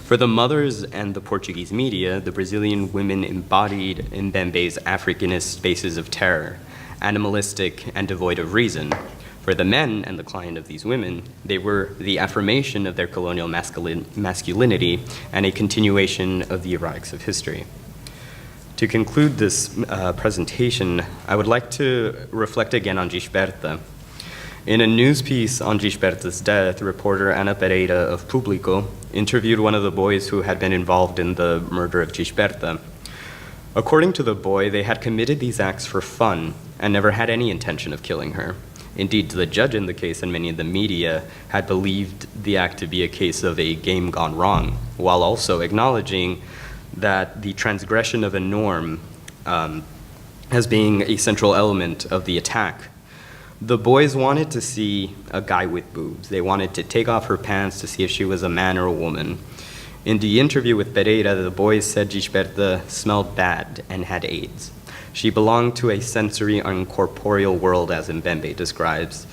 For the mothers and the Portuguese media, the Brazilian women embodied Mbembe's Africanist faces of terror, animalistic and devoid of reason. For the men and the client of these women, they were the affirmation of their colonial masculinity and a continuation of the erotics of history. To conclude this presentation, I would like to reflect again on Gisberta. In a news piece on Gisberta's death, reporter Ana Pereira of Público interviewed one of the boys who had been involved in the murder of Gisberta. According to the boy, they had committed these acts for fun and never had any intention of killing her. Indeed, the judge in the case and many in the media had believed the act to be a case of a game gone wrong, while also acknowledging that the transgression of a norm as being a central element of the attack. The boys wanted to see a guy with boobs. They wanted to take off her pants to see if she was a man or a woman. In the interview with Pereira, the boys said Gisberta smelled bad and had AIDS. She belonged to a sensory uncorporeal world, as Mbembe describes.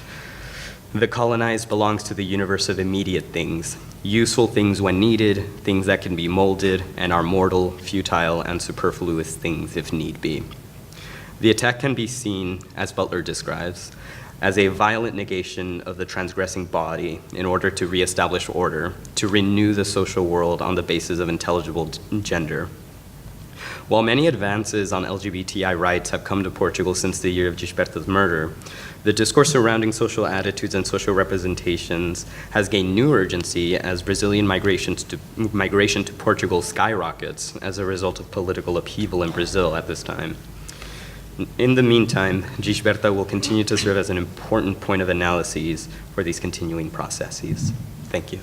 The colonized belongs to the universe of immediate things, useful things when needed, things that can be molded, and are mortal, futile, and superfluous things if need be. The attack can be seen, as Butler describes, as a violent negation of the transgressing body in order to reestablish order, to renew the social world on the basis of intelligible gender. While many advances on LGBTI rights have come to Portugal since the year of Gisberta's murder, the discourse surrounding social attitudes and social representations has gained new urgency as Brazilian migration to Portugal skyrockets as a result of political upheaval in Brazil at this time. In the meantime, Gisberta will continue to serve as an important point of analysis for these continuing processes. Thank you.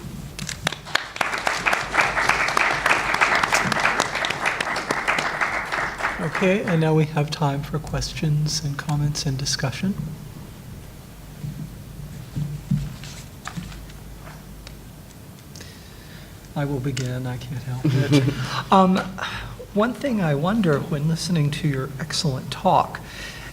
Okay, and now we have time for questions and comments and discussion. I will begin, I can't help it. One thing I wonder when listening to your excellent talk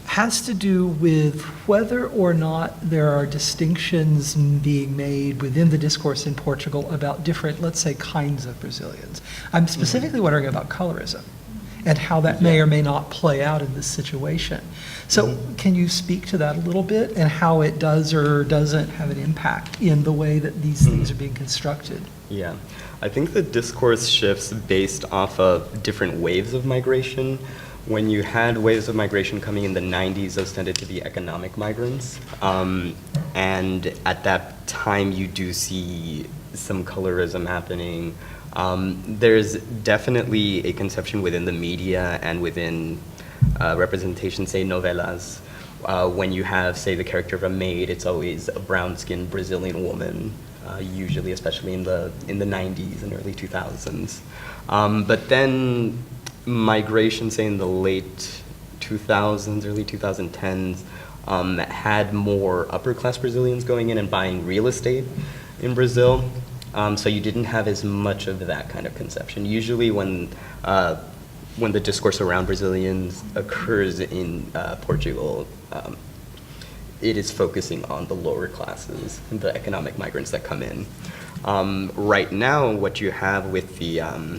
has to do with whether or not there are distinctions being made within the discourse in Portugal about different, let's say, kinds of Brazilians. I'm specifically wondering about colorism and how that may or may not play out in this situation. So can you speak to that a little bit and how it does or doesn't have an impact in the way that these things are being constructed? Yeah, I think the discourse shifts based off of different waves of migration. When you had waves of migration coming in the 90s, those tended to be economic migrants. And at that time, you do see some colorism happening. There's definitely a conception within the media and within representation, say novelas. When you have, say, the character of a maid, it's always a brown-skinned Brazilian woman, usually, especially in the 90s and early 2000s. But then migration, say, in the late 2000s, early 2010s, had more upper-class Brazilians going in and buying real estate in Brazil. So you didn't have as much of that kind of conception. Usually when the discourse around Brazilians occurs in Portugal, it is focusing on the lower classes, the economic migrants that come in. Right now, what you have with the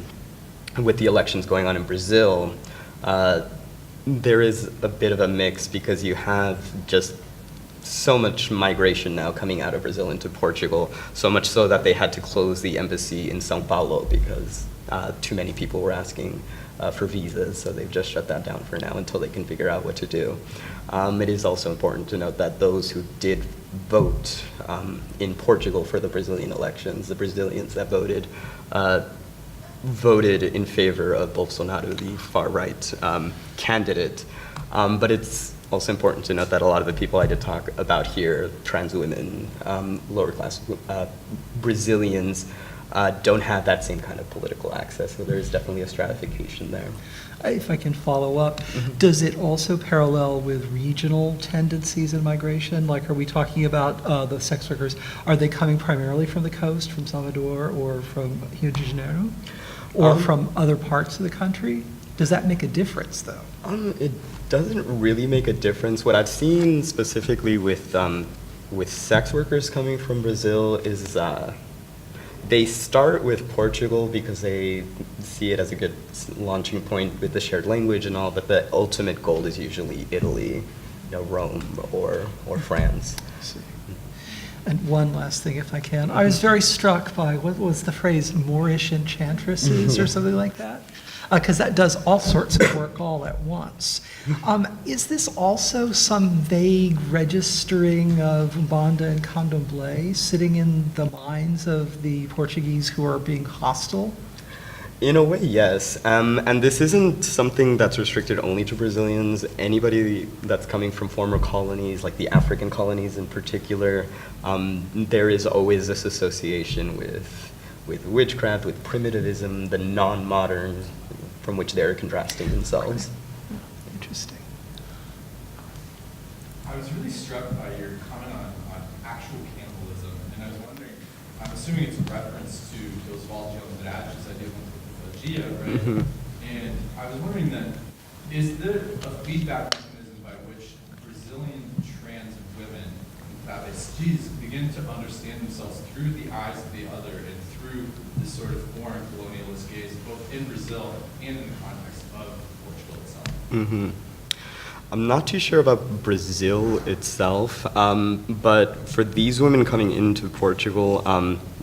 elections going on in Brazil, there is a bit of a mix because you have just so much migration now coming out of Brazil into Portugal, so much so that they had to close the embassy in São Paulo because too many people were asking for visas, so they've just shut that down for now until they can figure out what to do. It is also important to note that those who did vote in Portugal for the Brazilian elections, the Brazilians that voted, voted in favor of Bolsonaro, the far-right candidate. But it's also important to note that a lot of the people I did talk about here, trans women, lower-class Brazilians, don't have that same kind of political access, so there's definitely a stratification there. If I can follow up, does it also parallel with regional tendencies in migration? Like, are we talking about the sex workers? Are they coming primarily from the coast, from Salvador, or from Rio de Janeiro, or from other parts of the country? Does that make a difference, though? It doesn't really make a difference. What I've seen specifically with sex workers coming from Brazil is They start with Portugal because they see it as a good launching point with the shared language and all, but the ultimate goal is usually Italy, Rome or France. I see. And one last thing, if I can. I was very struck by, what was the phrase, Moorish enchantresses or something like that? Because that does all sorts of work all at once. Is this also some vague registering of Umbanda and Candomblé sitting in the minds of the Portuguese who are being hostile? In a way, yes. And this isn't something that's restricted only to Brazilians. Anybody that's coming from former colonies, like the African colonies in particular, there is always this association with witchcraft, with primitivism, the non-modern from which they're contrasting themselves. Interesting. I was really struck by your comment on actual cannibalism, and I was wondering, I'm assuming it's a reference to Oswald Jones' Brad's idea of Gia, right? Mm-hmm. And I was wondering then, is there a feedback mechanism by which Brazilian trans women and travestis begin to understand themselves through the eyes of the other and through this sort of foreign colonialist gaze, both in Brazil and in the context of Portugal itself? Mm-hmm. I'm not too sure about Brazil itself, but for these women coming into Portugal,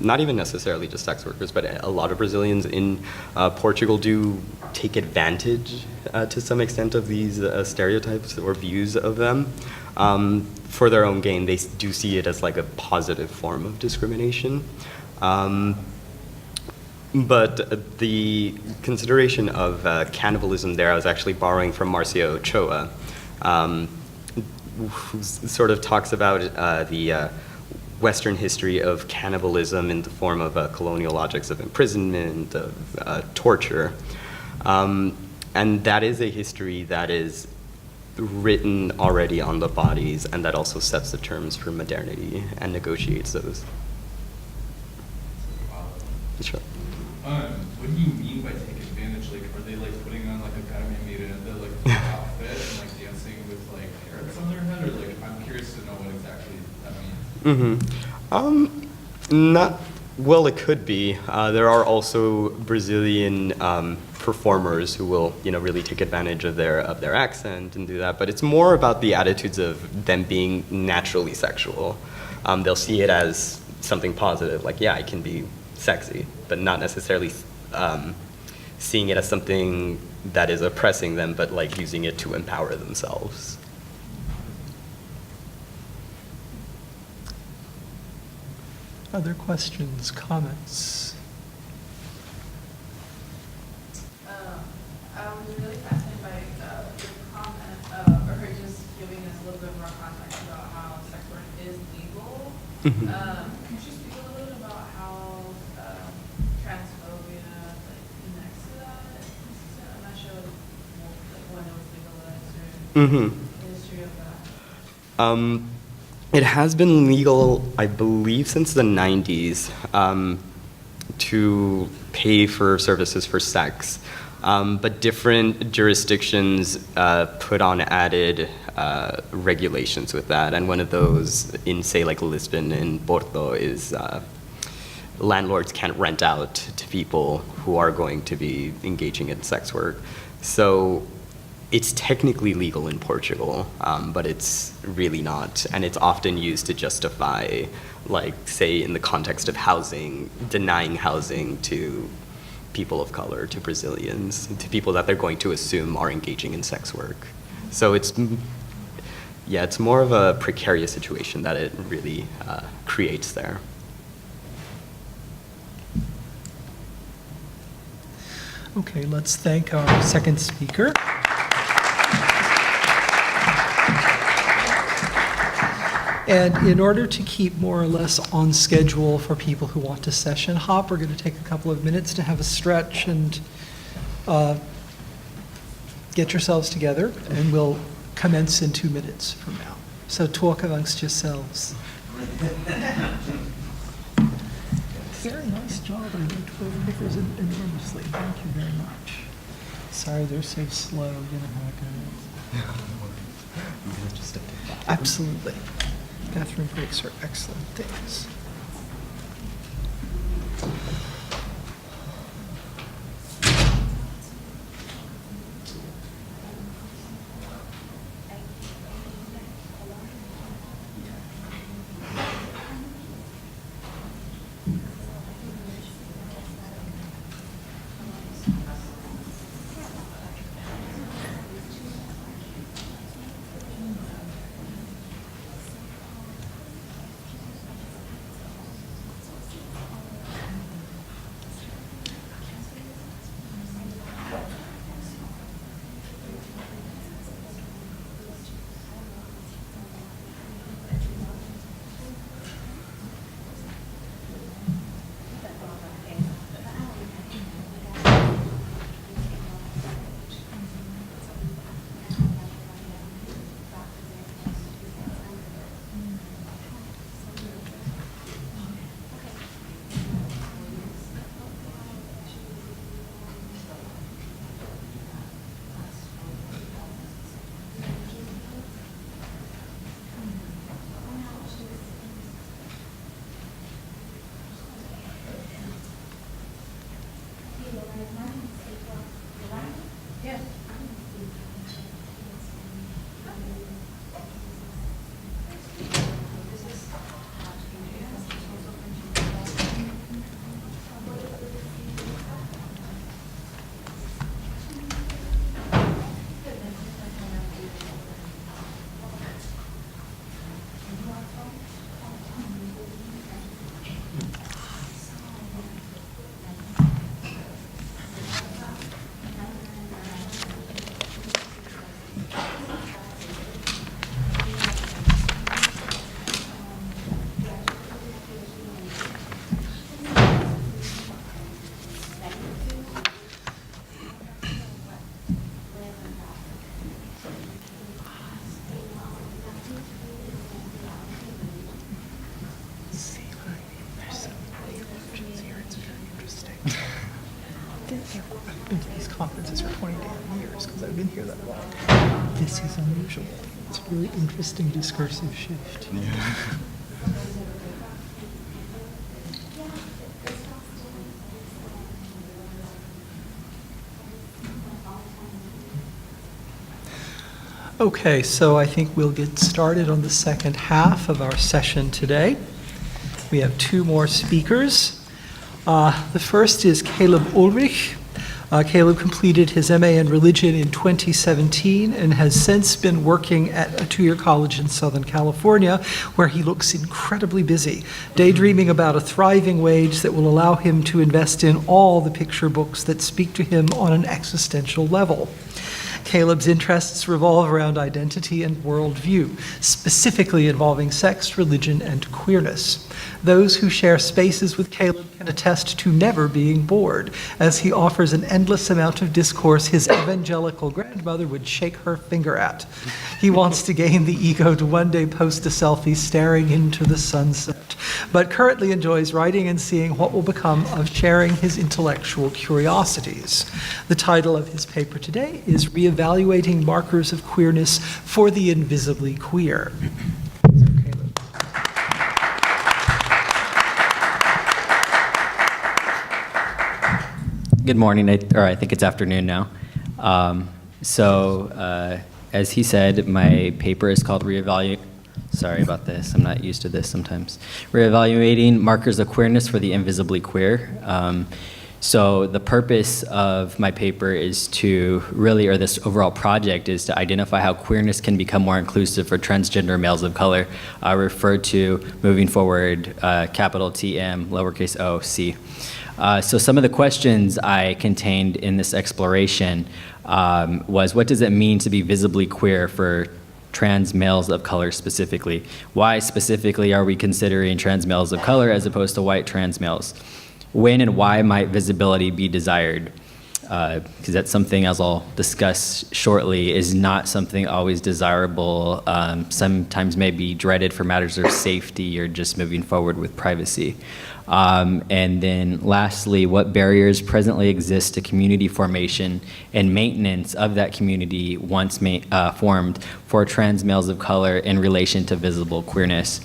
not even necessarily just sex workers, but a lot of Brazilians in Portugal do take advantage to some extent of these stereotypes or views of them for their own gain. They do see it as like a positive form of discrimination. But the consideration of cannibalism there, I was actually borrowing from Marcio Ochoa, who sort of talks about the Western history of cannibalism in the form of colonial objects of imprisonment, of torture. And that is a history that is written already on the bodies, and that also sets the terms for modernity and negotiates those. Sure. What do you mean by take advantage? Like, are they like putting on like a Carmen Miranda like outfit and like dancing with like parrots on their head, or like I'm curious to know what exactly that means. Not well. It could be. There are also Brazilian performers who will, really take advantage of their accent and do that. But it's more about the attitudes of them being naturally sexual. They'll see it as something positive, like I can be sexy, but not necessarily seeing it as something that is oppressing them, but like using it to empower themselves. Other questions, comments? I was really fascinated by your comment, or just giving us a little bit more context about how sex work is legal. Could you speak a little bit about how transphobia connects to that? I'm not sure when it was legalized or the history of that. It has been legal, I believe, since the 90s to pay for services for sex. But different jurisdictions put on added regulations with that. And one of those in, say, like Lisbon and Porto is landlords can't rent out to people who are going to be engaging in sex work. So it's technically legal in Portugal, but it's really not. And it's often used to justify, like, say, in the context of housing, denying housing to people of color, to Brazilians, to people that they're going to assume are engaging in sex work. So it's more of a precarious situation that it really creates there. Okay, let's thank our second speaker. And in order to keep more or less on schedule for people who want to session hop, we're going to take a couple of minutes to have a stretch and get yourselves together, and we'll commence in 2 minutes from now. So talk amongst yourselves. Very nice job on your 12 papers enormously. Thank you very much. Sorry they're so slow, you know how it goes. Absolutely. Bathroom breaks are excellent things. I've been to these conferences for 20 damn years because I've been here that long. This is unusual. It's a really interesting discursive shift. Okay, so I think we'll get started on the second half of our session today. We have two more speakers. The first is Caleb Ulrich. Caleb completed his MA in religion in 2017 and has since been working at a two-year college in Southern California, where he looks incredibly busy, daydreaming about a thriving wage that will allow him to invest in all the picture books that speak to him on an existential level. Caleb's interests revolve around identity and worldview, specifically involving sex, religion, and queerness. Those who share spaces with Caleb can attest to never being bored, as he offers an endless amount of discourse his evangelical grandmother would shake her finger at. He wants to gain the ego to one day post a selfie staring into the sunset, but currently enjoys writing and seeing what will become of sharing his intellectual curiosities. The title of his paper today is Reevaluating Markers of Queerness for the Invisibly Queer. So, Caleb. Good morning, or I think it's afternoon now. As he said, my paper is called Sorry about this, I'm not used to this sometimes. Reevaluating Markers of Queerness for the Invisibly Queer. So the purpose of my paper is to really, or this overall project is to identify how queerness can become more inclusive for transgender males of color. I refer to, moving forward, capital T, M, lowercase o, C. So some of the questions I contained in this exploration was, what does it mean to be visibly queer for trans males of color specifically? Why specifically are we considering trans males of color as opposed to white trans males? When and why might visibility be desired? Because that's something, as I'll discuss shortly, is not something always desirable, sometimes may be dreaded for matters of safety or just moving forward with privacy. And then lastly, what barriers presently exist to community formation and maintenance of that community once formed for trans males of color in relation to visible queerness?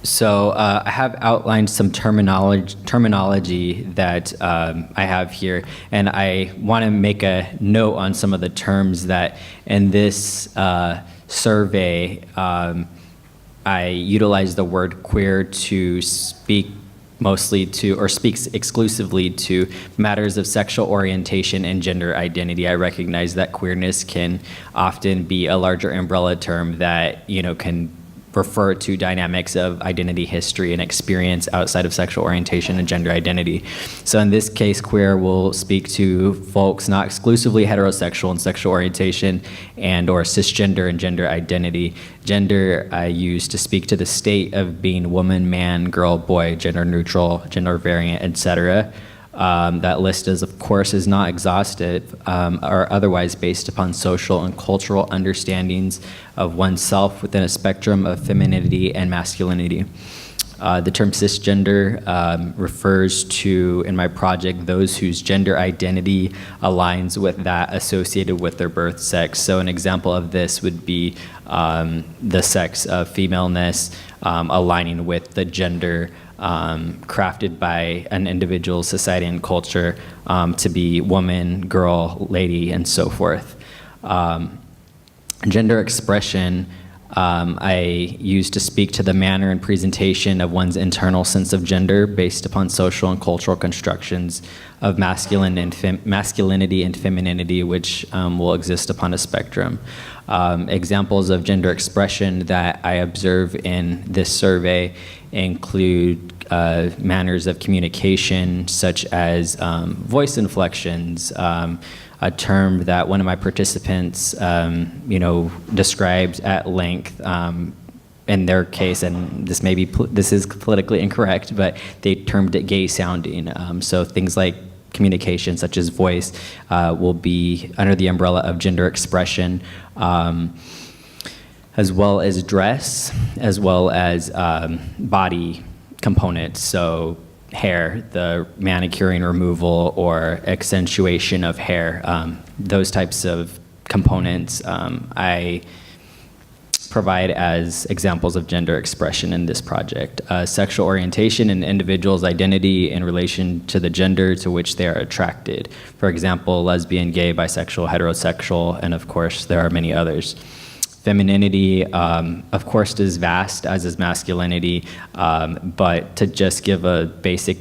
So I have outlined some terminology that I have here, and I want to make a note on some of the terms that in this survey I utilize the word queer to speak mostly to, or speaks exclusively to, matters of sexual orientation and gender identity. I recognize that queerness can often be a larger umbrella term that, can refer to dynamics of identity, history, and experience outside of sexual orientation and gender identity. So in this case, queer will speak to folks not exclusively heterosexual in sexual orientation and or cisgender and gender identity. Gender I use to speak to the state of being woman, man, girl, boy, gender neutral, gender variant, etc. That list is, of course, is not exhaustive or otherwise based upon social and cultural understandings of oneself within a spectrum of femininity and masculinity. The term cisgender refers to, in my project, those whose gender identity aligns with that associated with their birth sex. So an example of this would be the sex of femaleness aligning with the gender crafted by an individual, society, and culture to be woman, girl, lady, and so forth. Gender expression I use to speak to the manner and presentation of one's internal sense of gender based upon social and cultural constructions of masculinity and femininity, which will exist upon a spectrum. Examples of gender expression that I observe in this survey include manners of communication, such as voice inflections, a term that one of my participants, described at length in their case, and this is politically incorrect, but they termed it gay sounding. So things like communication, such as voice, will be under the umbrella of gender expression, as well as dress, as well as body components. So hair, the manicuring removal or accentuation of hair, those types of components I provide as examples of gender expression in this project. Sexual orientation and individual's identity in relation to the gender to which they are attracted. For example, lesbian, gay, bisexual, heterosexual, and of course there are many others. Femininity, of course, is vast, as is masculinity, but to just give a basic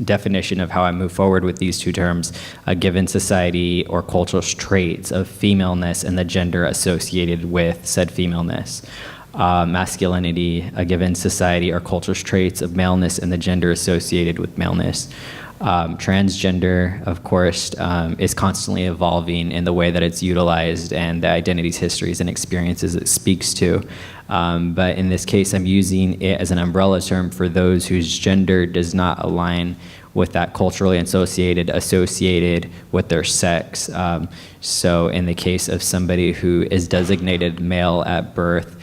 definition of how I move forward with these two terms, a given society or cultural traits of femaleness and the gender associated with said femaleness. Masculinity, a given society or cultural traits of maleness and the gender associated with maleness. Transgender, of course, is constantly evolving in the way that it's utilized and the identities, histories, and experiences it speaks to. But in this case, I'm using it as an umbrella term for those whose gender does not align with that culturally associated with their sex. So in the case of somebody who is designated male at birth,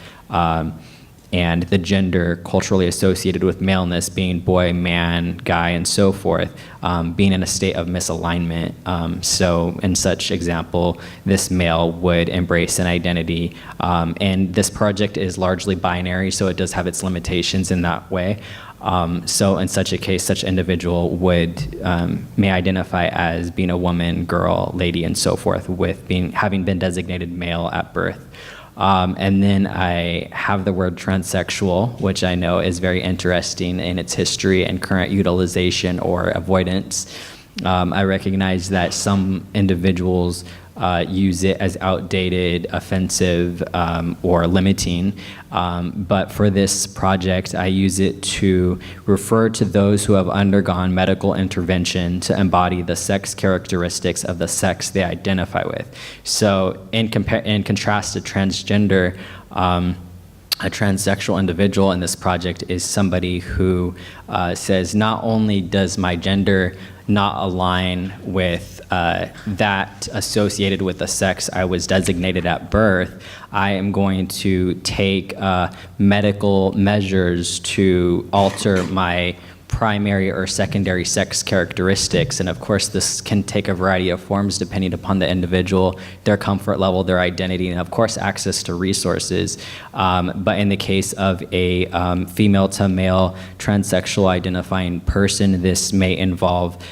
and the gender culturally associated with maleness being boy, man, guy, and so forth, being in a state of misalignment. So in such example, this male would embrace an identity. And this project is largely binary, so it does have its limitations in that way. So in such a case, such individual may identify as being a woman, girl, lady, and so forth, with having been designated male at birth. And then I have the word transsexual, which I know is very interesting in its history and current utilization or avoidance. I recognize that some individuals use it as outdated, offensive, or limiting. But for this project, I use it to refer to those who have undergone medical intervention to embody the sex characteristics of the sex they identify with. So in contrast to transgender, a transsexual individual in this project is somebody who says, not only does my gender not align with that associated with the sex I was designated at birth, I am going to take medical measures to alter my primary or secondary sex characteristics. And of course, this can take a variety of forms depending upon the individual, their comfort level, their identity, and of course, access to resources. But in the case of a female to male transsexual identifying person, this may involve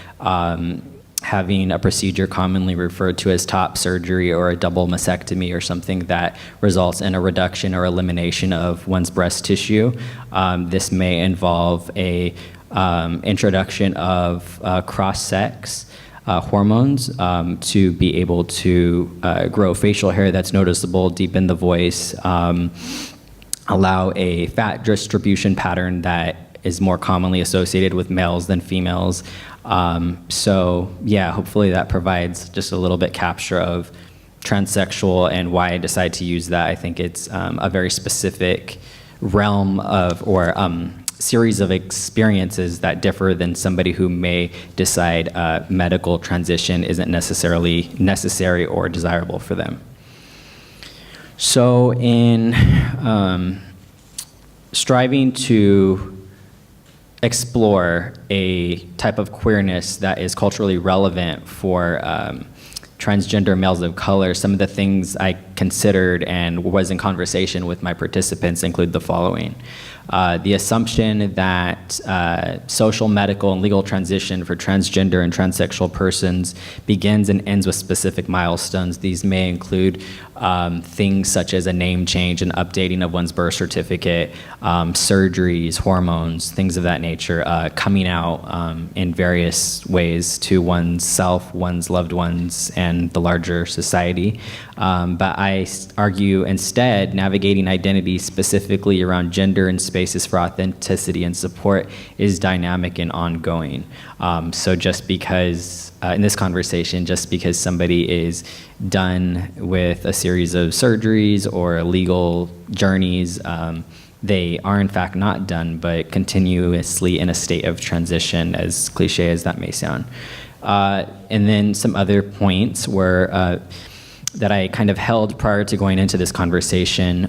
having a procedure commonly referred to as top surgery or a double mastectomy or something that results in a reduction or elimination of one's breast tissue. This may involve a introduction of cross-sex hormones to be able to grow facial hair that's noticeable, deepen the voice, allow a fat distribution pattern that is more commonly associated with males than females. So yeah, hopefully that provides just a little bit capture of transsexual and why I decided to use that. I think it's a very specific realm of, or series of experiences that differ than somebody who may decide medical transition isn't necessarily necessary or desirable for them. So in striving to explore a type of queerness that is culturally relevant for transgender males of color, some of the things I considered and was in conversation with my participants include the following. The assumption that social, medical, and legal transition for transgender and transsexual persons begins and ends with specific milestones. These may include things such as a name change and updating of one's birth certificate, surgeries, hormones, things of that nature, coming out in various ways to one's self, one's loved ones, and the larger society. But I argue instead navigating identity specifically around gender and spaces for authenticity and support is dynamic and ongoing. So just because, in this conversation, just because somebody is done with a series of surgeries or legal journeys, they are in fact not done, but continuously in a state of transition, as cliche as that may sound. And then some other points were that I kind of held prior to going into this conversation,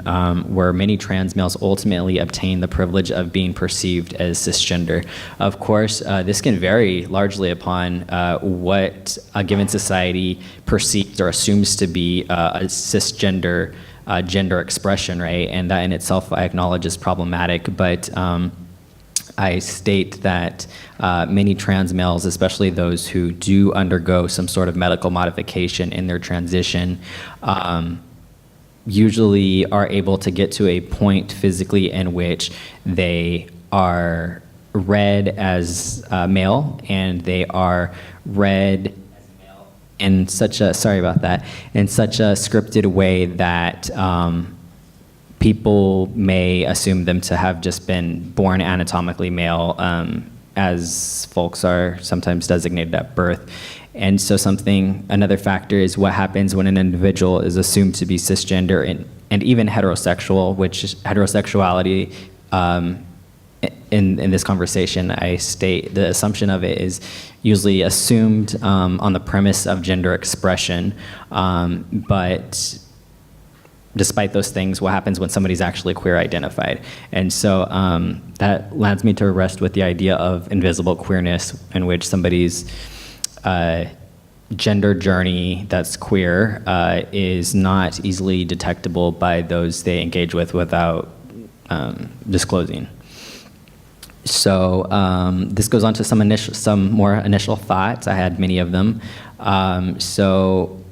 where many trans males ultimately obtain the privilege of being perceived as cisgender. Of course, this can vary largely upon what a given society perceives or assumes to be a cisgender gender expression, right? And that in itself I acknowledge is problematic, but I state that many trans males, especially those who do undergo some sort of medical modification in their transition, usually are able to get to a point physically in which they are read as male, and they are read as male in such a, sorry about that, in such a scripted way that people may assume them to have just been born anatomically male, as folks are sometimes designated at birth. And so another factor is what happens when an individual is assumed to be cisgender and even heterosexual, which heterosexuality, in this conversation, I state the assumption of it is usually assumed on the premise of gender expression, but despite those things, what happens when somebody's actually queer identified? And so that lands me to rest with the idea of invisible queerness, in which somebody's gender journey that's queer is not easily detectable by those they engage with without disclosing. So this goes on to some more initial thoughts. I had many of them. So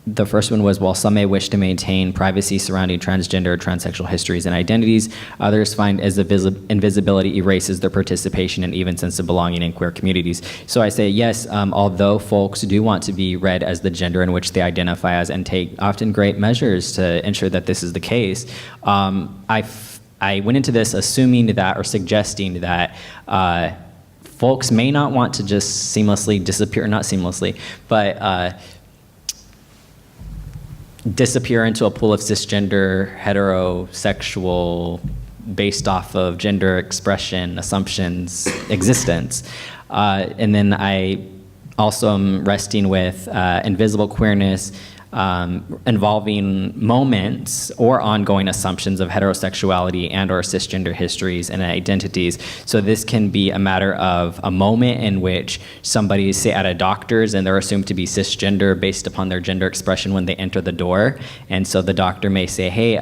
the first one was, while some may wish to maintain privacy surrounding transgender or transsexual histories and identities, others find as invisibility erases their participation and even sense of belonging in queer communities. So I say, yes, although folks do want to be read as the gender in which they identify as and take often great measures to ensure that this is the case, I went into this assuming that, or suggesting that, folks may not want to just seamlessly disappear, not seamlessly, but disappear into a pool of cisgender, heterosexual, based off of gender expression, assumptions, existence. And then I also am resting with invisible queerness, involving moments or ongoing assumptions of heterosexuality and or cisgender histories and identities. So this can be a matter of a moment in which somebody is, say, at a doctor's and they're assumed to be cisgender based upon their gender expression when they enter the door. And so the doctor may say, hey,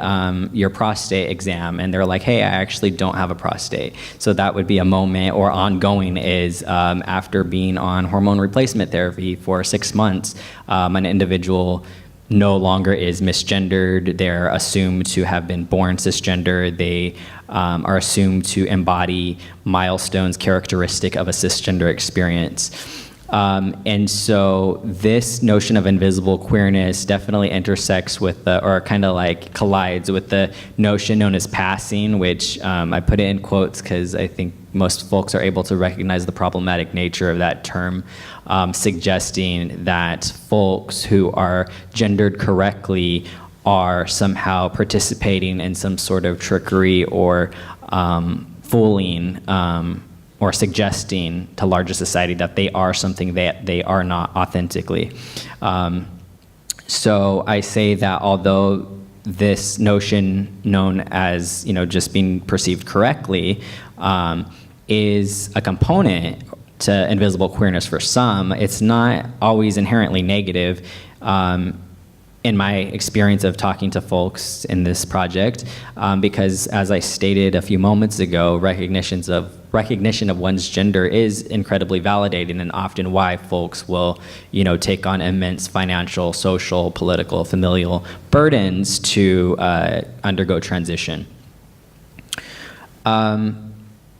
your prostate exam. And they're like, hey, I actually don't have a prostate. So that would be a moment. Or ongoing is after being on hormone replacement therapy for 6 months, an individual no longer is misgendered. They're assumed to have been born cisgender. They are assumed to embody milestones characteristic of a cisgender experience. And so this notion of invisible queerness definitely intersects with or kind of like collides with the notion known as passing, which I put it in quotes because I think most folks are able to recognize the problematic nature of that term, suggesting that folks who are gendered correctly are somehow participating in some sort of trickery or fooling or suggesting to larger society that they are something that they are not authentically. So I say that although this notion known as, just being perceived correctly is a component to invisible queerness for some, it's not always inherently negative. In my experience of talking to folks in this project, because as I stated a few moments ago, recognition of one's gender is incredibly validating, and often why folks will, take on immense financial, social, political, familial burdens to undergo transition.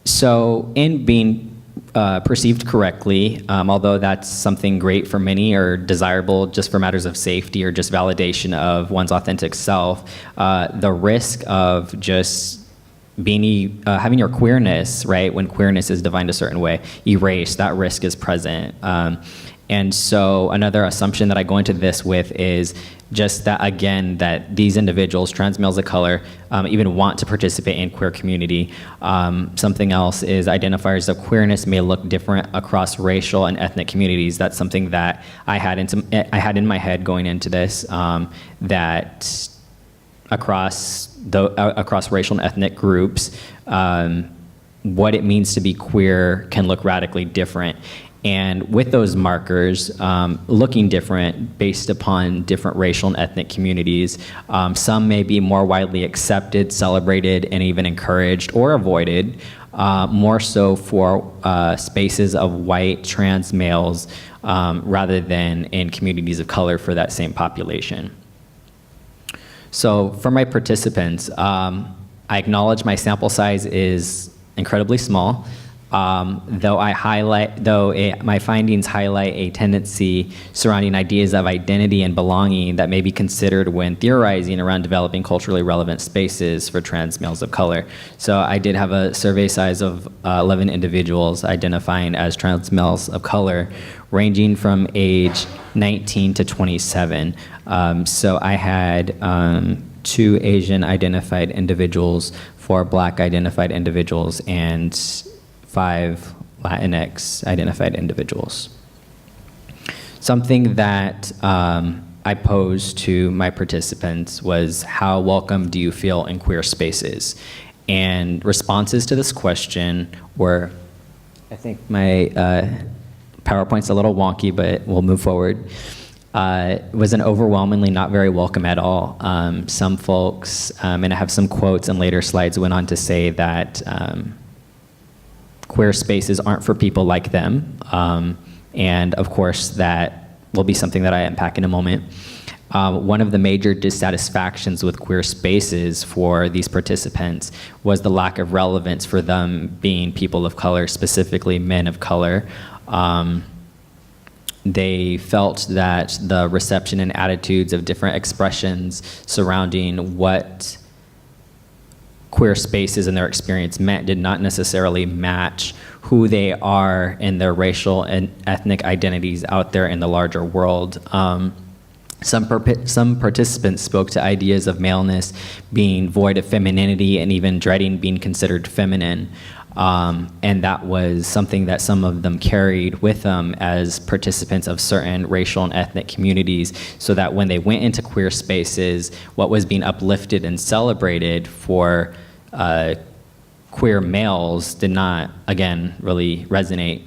So in being perceived correctly, although that's something great for many or desirable just for matters of safety or just validation of one's authentic self, the risk of just being having your queerness, right, when queerness is defined a certain way, erased, that risk is present. And so another assumption that I go into this with is just that, again, that these individuals, trans males of color, even want to participate in queer community. Something else is identifiers of queerness may look different across racial and ethnic communities. That's something that I had in my head going into this, that across racial and ethnic groups, what it means to be queer can look radically different. And with those markers looking different based upon different racial and ethnic communities, some may be more widely accepted, celebrated, and even encouraged or avoided, more so for spaces of white trans males rather than in communities of color for that same population. So for my participants, I acknowledge my sample size is incredibly small. Though my findings highlight a tendency surrounding ideas of identity and belonging that may be considered when theorizing around developing culturally relevant spaces for trans males of color. So I did have a survey size of 11 individuals identifying as trans males of color, ranging from age 19 to 27. So I had 2 Asian identified individuals, 4 Black identified individuals, and 5 Latinx identified individuals. Something that I posed to my participants was, how welcome do you feel in queer spaces? And responses to this question were, I think my PowerPoint's a little wonky, but we'll move forward. Was an overwhelmingly not very welcome at all. Some folks, and I have some quotes and later slides, went on to say that queer spaces aren't for people like them. And of course, that will be something that I unpack in a moment. One of the major dissatisfactions with queer spaces for these participants was the lack of relevance for them being people of color, specifically men of color. They felt that the reception and attitudes of different expressions surrounding what queer spaces and their experience meant did not necessarily match who they are in their racial and ethnic identities out there in the larger world. Some participants spoke to ideas of maleness being void of femininity and even dreading being considered feminine. And that was something that some of them carried with them as participants of certain racial and ethnic communities, so that when they went into queer spaces, what was being uplifted and celebrated for queer males did not, again, really resonate.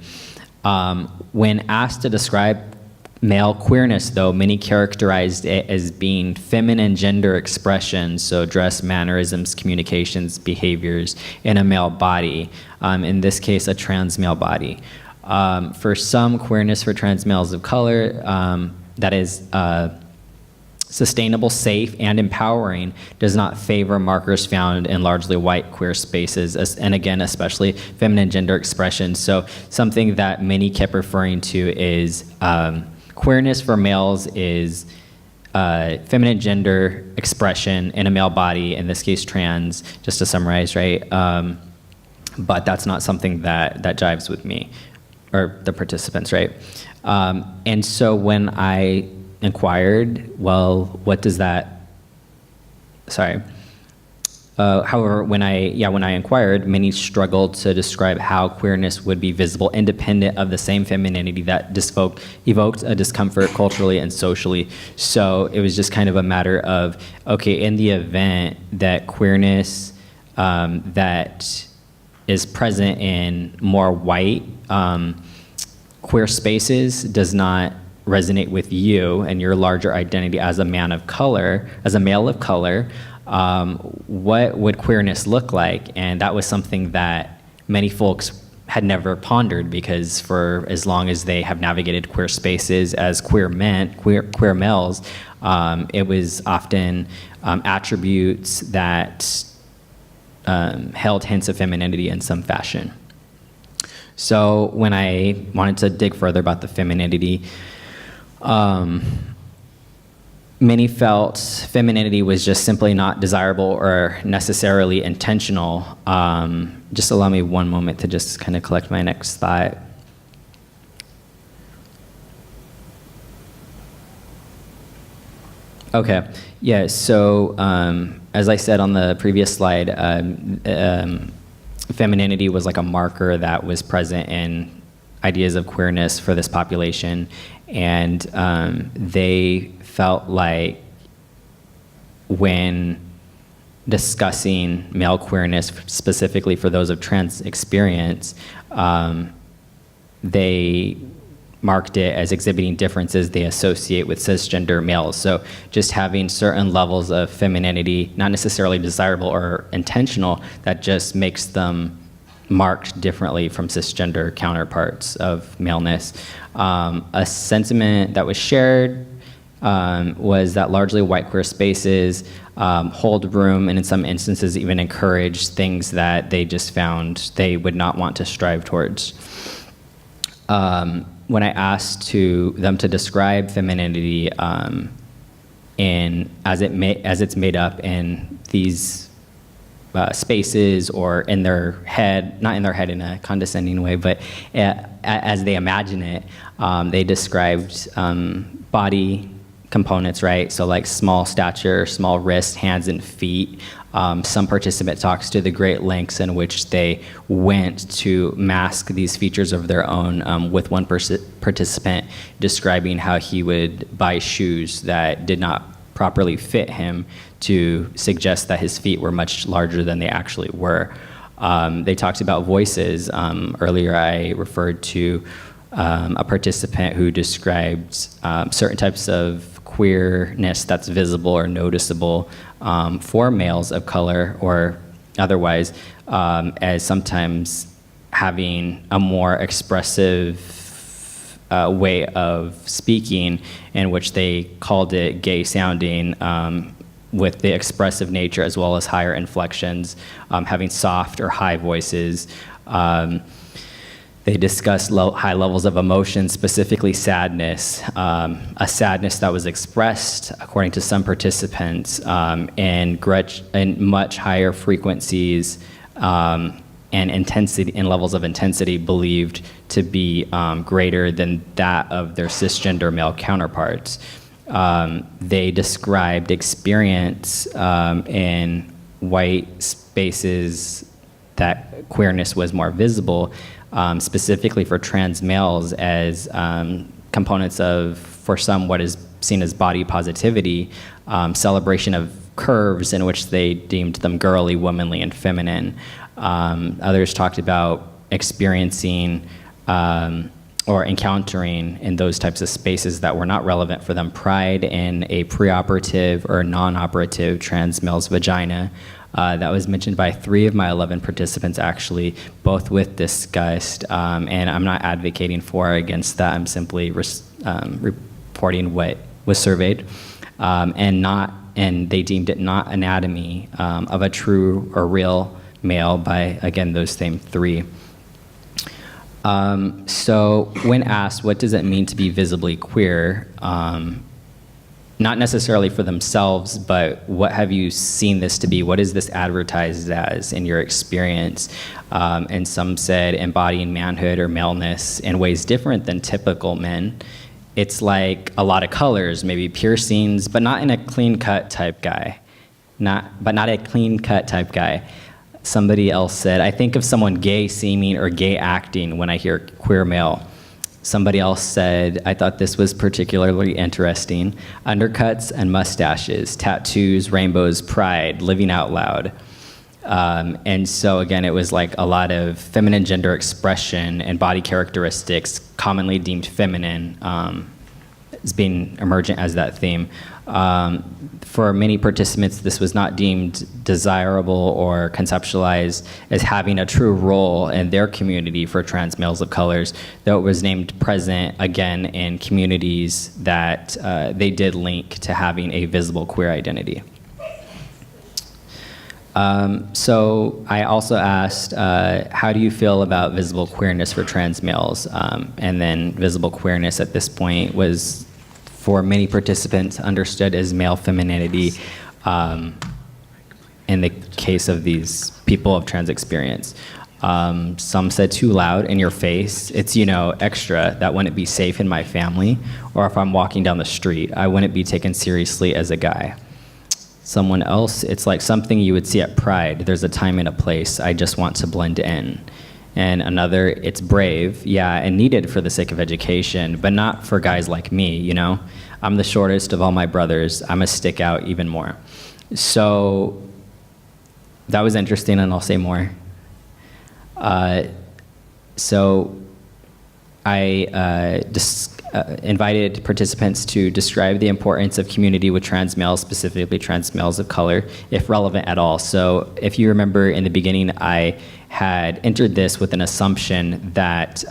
When asked to describe male queerness, though, many characterized it as being feminine gender expressions, so dress, mannerisms, communications, behaviors in a male body, in this case, a trans male body. For some, queerness for trans males of color, that is sustainable, safe, and empowering, does not favor markers found in largely white queer spaces, and again, especially feminine gender expressions. So something that many kept referring to is queerness for males is feminine gender expression in a male body, in this case trans, just to summarize, right? But that's not something that jives with me, or the participants, right? And so when I inquired, well, what does that, however, when I inquired, many struggled to describe how queerness would be visible independent of the same femininity that evoked a discomfort culturally and socially. So it was just kind of a matter of, okay, in the event that queerness that is present in more white queer spaces does not resonate with you and your larger identity as a man of color, as a male of color, what would queerness look like? And that was something that many folks had never pondered, because for as long as they have navigated queer spaces as queer men, queer males, it was often attributes that held hints of femininity in some fashion. So when I wanted to dig further about the femininity, many felt femininity was just simply not desirable or necessarily intentional. Just allow me one moment to just kind of collect my next thought. Okay. Yeah. So, as I said on the previous slide, femininity was like a marker that was present in ideas of queerness for this population, and they felt like when discussing male queerness, specifically for those of trans experience, they marked it as exhibiting differences they associate with cisgender males. So just having certain levels of femininity, not necessarily desirable or intentional, that just makes them marked differently from cisgender counterparts of maleness. A sentiment that was shared was that largely white queer spaces hold room, and in some instances even encourage things that they just found they would not want to strive towards. When I asked them to describe femininity as it's made up in these spaces or in their head, not in their head in a condescending way, but as they imagine it, they described body components, right? So like small stature, small wrists, hands, and feet. Some participant talks to the great lengths in which they went to mask these features of their own, with one participant describing how he would buy shoes that did not properly fit him to suggest that his feet were much larger than they actually were. They talked about voices. Earlier I referred to a participant who described certain types of queerness that's visible or noticeable for males of color or otherwise, as sometimes having a more expressive way of speaking, in which they called it gay sounding, with the expressive nature as well as higher inflections, having soft or high voices. They discussed high levels of emotion, specifically sadness, a sadness that was expressed, according to some participants, in much higher frequencies and intensity, and levels of intensity believed to be greater than that of their cisgender male counterparts. They described experience in white spaces that queerness was more visible, specifically for trans males, as components of, for some, what is seen as body positivity, celebration of curves in which they deemed them girly, womanly, and feminine. Others talked about experiencing or encountering in those types of spaces that were not relevant for them pride in a preoperative or non-operative trans male's vagina. That was mentioned by 3 of my 11 participants, actually, both with disgust, and I'm not advocating for or against that. I'm simply reporting what was surveyed, and they deemed it not anatomy of a true or real male by, again, those same 3. So when asked, what does it mean to be visibly queer? Not necessarily for themselves, but what have you seen this to be? What is this advertised as in your experience? And some said embodying manhood or maleness in ways different than typical men. It's like a lot of colors, maybe piercings, but not in a clean-cut type guy. Not a clean-cut type guy. Somebody else said, I think of someone gay seeming or gay acting when I hear queer male. Somebody else said, I thought this was particularly interesting. Undercuts and mustaches, tattoos, rainbows, pride, living out loud. And so again, it was like a lot of feminine gender expression and body characteristics commonly deemed feminine as being emergent as that theme. For many participants, this was not deemed desirable or conceptualized as having a true role in their community for trans males of colors, though it was named present, again, in communities that they did link to having a visible queer identity. So I also asked, how do you feel about visible queerness for trans males? And then visible queerness at this point was, for many participants, understood as male femininity in the case of these people of trans experience. Some said too loud, in your face. It's, extra. That wouldn't be safe in my family. Or if I'm walking down the street, I wouldn't be taken seriously as a guy. Someone else, it's like something you would see at Pride. There's a time and a place. I just want to blend in. And another, it's brave, yeah, and needed for the sake of education, but not for guys like me, I'm the shortest of all my brothers. I'm a stick out even more. So that was interesting, and I'll say more. So I invited participants to describe the importance of community with trans males, specifically trans males of color, if relevant at all. So if you remember in the beginning, I had entered this with an assumption that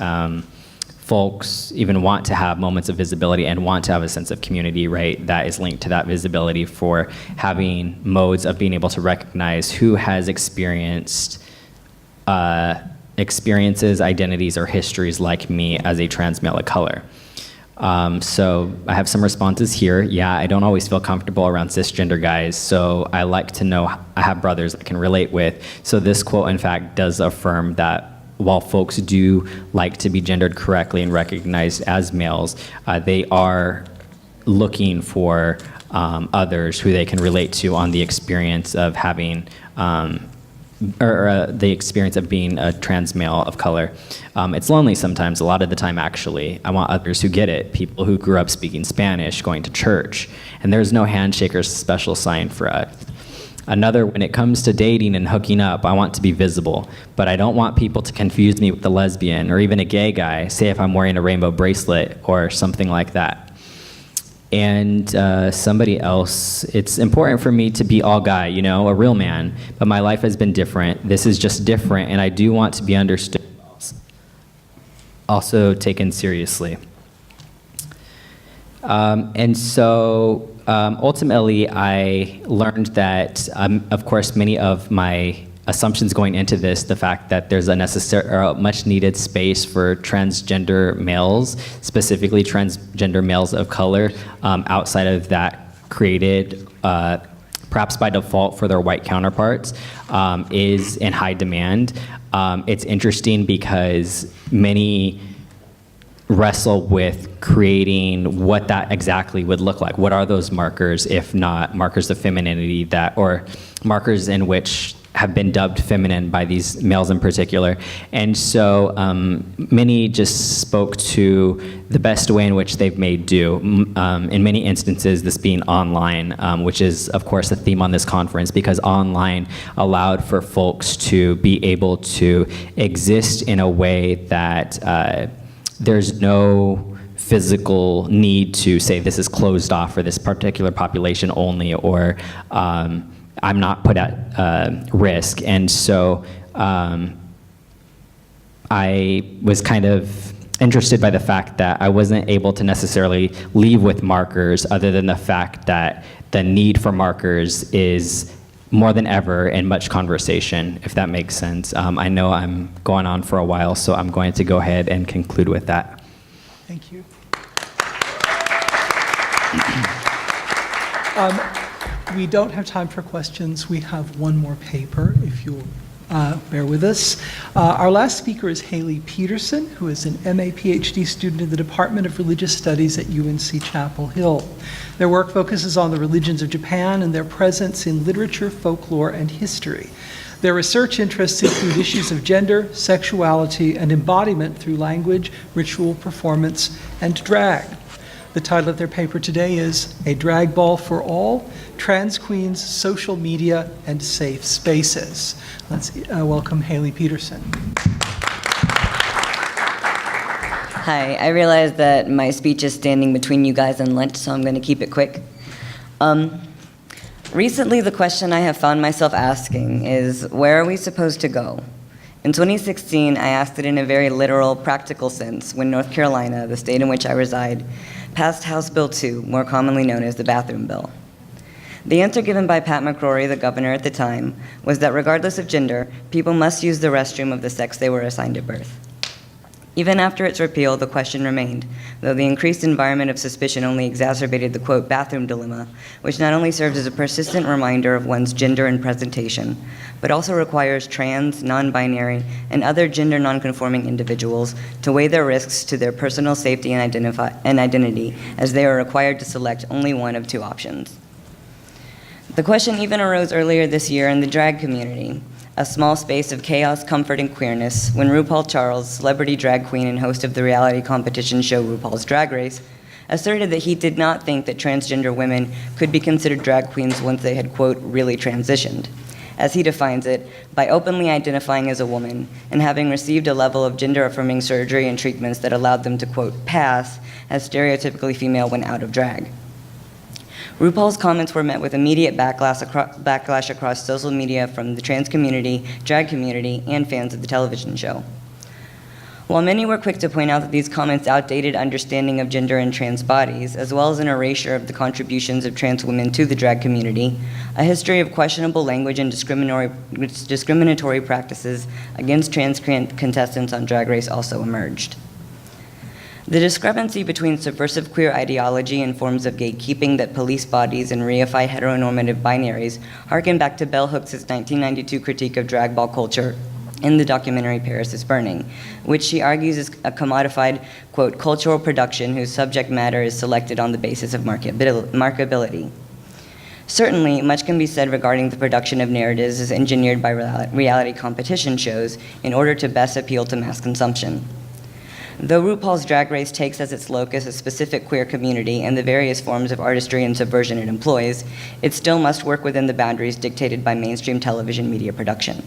folks even want to have moments of visibility and want to have a sense of community, right? That is linked to that visibility for having modes of being able to recognize who has experienced experiences, identities, or histories like me as a trans male of color. So I have some responses here. Yeah, I don't always feel comfortable around cisgender guys, so I like to know I have brothers I can relate with. So this quote, in fact, does affirm that while folks do like to be gendered correctly and recognized as males, they are looking for others who they can relate to on the experience of having the experience of being a trans male of color. It's lonely sometimes, a lot of the time actually. I want others who get it, people who grew up speaking Spanish, going to church, and there's no handshake or special sign for us. Another, when it comes to dating and hooking up, I want to be visible, but I don't want people to confuse me with a lesbian or even a gay guy, say if I'm wearing a rainbow bracelet or something like that. And somebody else, it's important for me to be all guy, a real man, but my life has been different. This is just different, and I do want to be understood, also taken seriously. And so ultimately, I learned that, of course, many of my assumptions going into this, the fact that there's a necessary or much needed space for transgender males, specifically transgender males of color, outside of that created perhaps by default for their white counterparts, is in high demand. It's interesting because many wrestle with creating what that exactly would look like. What are those markers, if not markers of femininity or markers in which have been dubbed feminine by these males in particular. And so many just spoke to the best way in which they've made do. In many instances, this being online, which is, of course, a theme on this conference, because online allowed for folks to be able to exist in a way that there's no physical need to say this is closed off for this particular population only, or I'm not put at risk. And so I was kind of interested by the fact that I wasn't able to necessarily leave with markers, other than the fact that the need for markers is more than ever in much conversation, if that makes sense. I know I'm going on for a while, so I'm going to go ahead and conclude with that. Thank you. We don't have time for questions. We have one more paper, if you'll bear with us. Our last speaker is Haley Peterson, who is an MA PhD student in the Department of Religious Studies at UNC Chapel Hill. Their work focuses on the religions of Japan and their presence in literature, folklore, and history. Their research interests include issues of gender, sexuality, and embodiment through language, ritual, performance, and drag. The title of their paper today is A Drag Ball for All, Trans Queens, Social Media, and Safe Spaces. Let's welcome Haley Peterson. Hi, I realize that my speech is standing between you guys and lunch, so I'm going to keep it quick. Recently, the question I have found myself asking is, where are we supposed to go? In 2016, I asked it in a very literal, practical sense when North Carolina, the state in which I reside, passed House Bill 2, more commonly known as the Bathroom Bill. The answer given by Pat McCrory, the governor at the time, was that regardless of gender, people must use the restroom of the sex they were assigned at birth. Even after its repeal, the question remained, though the increased environment of suspicion only exacerbated the, quote, bathroom dilemma, which not only serves as a persistent reminder of one's gender and presentation, but also requires trans, non-binary, and other gender non-conforming individuals to weigh their risks to their personal safety and identity, as they are required to select only one of two options. The question even arose earlier this year in the drag community, a small space of chaos, comfort, and queerness, when RuPaul Charles, celebrity drag queen and host of the reality competition show RuPaul's Drag Race, asserted that he did not think that transgender women could be considered drag queens once they had, quote, really transitioned. As he defines it, by openly identifying as a woman and having received a level of gender-affirming surgery and treatments that allowed them to, quote, pass as stereotypically female when out of drag. RuPaul's comments were met with immediate backlash across social media from the trans community, drag community, and fans of the television show. While many were quick to point out that these comments outdated understanding of gender and trans bodies, as well as an erasure of the contributions of trans women to the drag community, a history of questionable language and discriminatory practices against trans contestants on Drag Race also emerged. The discrepancy between subversive queer ideology and forms of gatekeeping that police bodies and reify heteronormative binaries harken back to Bell Hooks' 1992 critique of drag ball culture in the documentary Paris is Burning, which she argues is a commodified, quote, cultural production whose subject matter is selected on the basis of markability. Certainly, much can be said regarding the production of narratives as engineered by reality competition shows in order to best appeal to mass consumption. Though RuPaul's Drag Race takes as its locus a specific queer community and the various forms of artistry and subversion it employs, it still must work within the boundaries dictated by mainstream television media production.